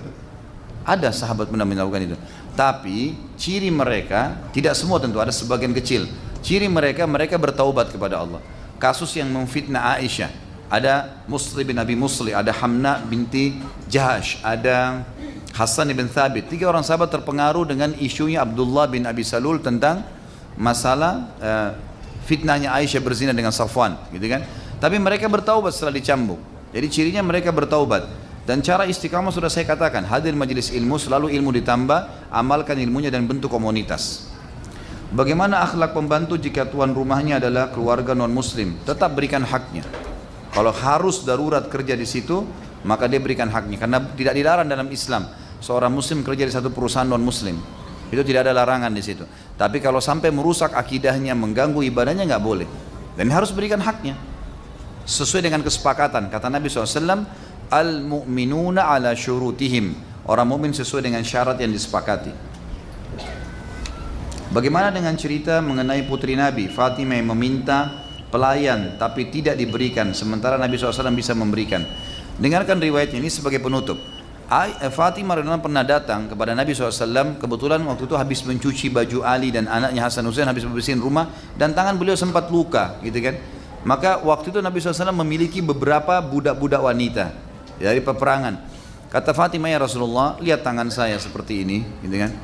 Ada sahabat pernah melakukan itu. Tapi ciri mereka, tidak semua tentu, ada sebagian kecil. Ciri mereka bertaubat kepada Allah. Kasus yang memfitnah Aisyah, ada Musli bin Abi Musli, ada Hamna binti Jahash, ada Hasan ibn Thabit. 3 orang sahabat terpengaruh dengan isunya Abdullah bin Abi Salul tentang masalah fitnahnya Aisyah berzina dengan Safwan, gitu kan? Tapi mereka bertaubat setelah dicambuk. Jadi cirinya mereka bertaubat. Dan cara istiqamah sudah saya katakan, hadir majelis ilmu, selalu ilmu ditambah, amalkan ilmunya dan bentuk komunitas. Bagaimana akhlak pembantu jika tuan rumahnya adalah keluarga non muslim? Tetap berikan haknya. Kalau harus darurat kerja di situ, maka dia berikan haknya, karena tidak dilarang dalam Islam seorang muslim kerja di satu perusahaan non muslim, itu tidak ada larangan di situ. Tapi kalau sampai merusak akidahnya, mengganggu ibadahnya, nggak boleh, dan harus berikan haknya sesuai dengan kesepakatan. Kata Nabi SAW, al-mu'minuna ala syurutihim, orang mukmin sesuai dengan syarat yang disepakati. Bagaimana dengan cerita mengenai putri Nabi Fatimah yang meminta pelayan tapi tidak diberikan, sementara Nabi SAW bisa memberikan? Dengarkan riwayatnya ini sebagai penutup. Fatimah radhiyallahu pernah datang kepada Nabi SAW, kebetulan waktu itu habis mencuci baju Ali dan anaknya Hasan Husain, habis membersihin rumah, dan tangan beliau sempat luka, gitu kan. Maka waktu itu Nabi SAW memiliki beberapa budak-budak wanita dari peperangan. Kata Fatimah, ya Rasulullah, lihat tangan saya seperti ini, gitu kan.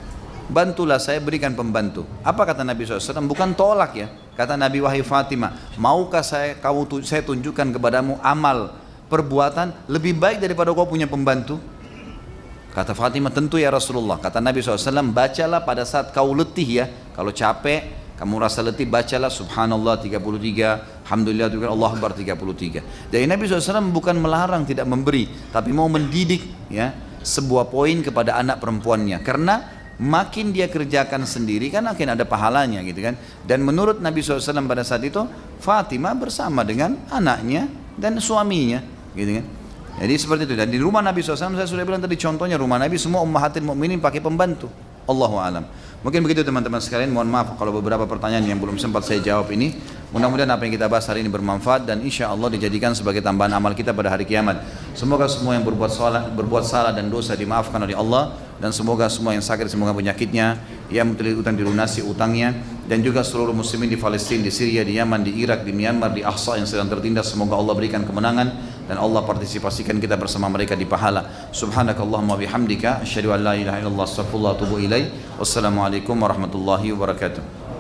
Bantulah saya, berikan pembantu. Apa kata Nabi SAW? Bukan tolak ya. Kata Nabi, wahai Fatimah, maukah saya tunjukkan kepadamu amal perbuatan lebih baik daripada kau punya pembantu? Kata Fatimah, tentu ya Rasulullah. Kata Nabi SAW, bacalah pada saat kau letih ya. Kalau capek, kamu rasa letih, bacalah Subhanallah 33, Alhamdulillah, Allah Akbar 33. Jadi Nabi SAW bukan melarang tidak memberi, tapi mau mendidik ya sebuah poin kepada anak perempuannya. Karena makin dia kerjakan sendiri kan akan ada pahalanya gitu kan. Dan menurut Nabi SAW pada saat itu, Fatimah bersama dengan anaknya dan suaminya gitu kan. Jadi seperti itu. Dan di rumah Nabi SAW, saya sudah bilang tadi contohnya rumah Nabi, semua ummahatil mukminin pakai pembantu. Allahu a'lam. Mungkin begitu teman-teman sekalian. Mohon maaf kalau beberapa pertanyaan yang belum sempat saya jawab ini. Mudah-mudahan apa yang kita bahas hari ini bermanfaat dan insya Allah dijadikan sebagai tambahan amal kita pada hari kiamat. Semoga semua yang berbuat salah dan dosa dimaafkan oleh Allah. dan semoga semua yang sakit semoga penyakitnya, yang memiliki utang dilunasi utangnya, dan juga seluruh muslimin di Palestina, di Syria, di Yaman, di Irak, di Myanmar, di Ahsa yang sedang tertindas, semoga Allah berikan kemenangan dan Allah partisipasikan kita bersama mereka di pahala. Subhanakallahumma bihamdika asyhadu an la ilaha illallah astaghfirullah wa atubu ilaik. Wassalamualaikum warahmatullahi wabarakatuh.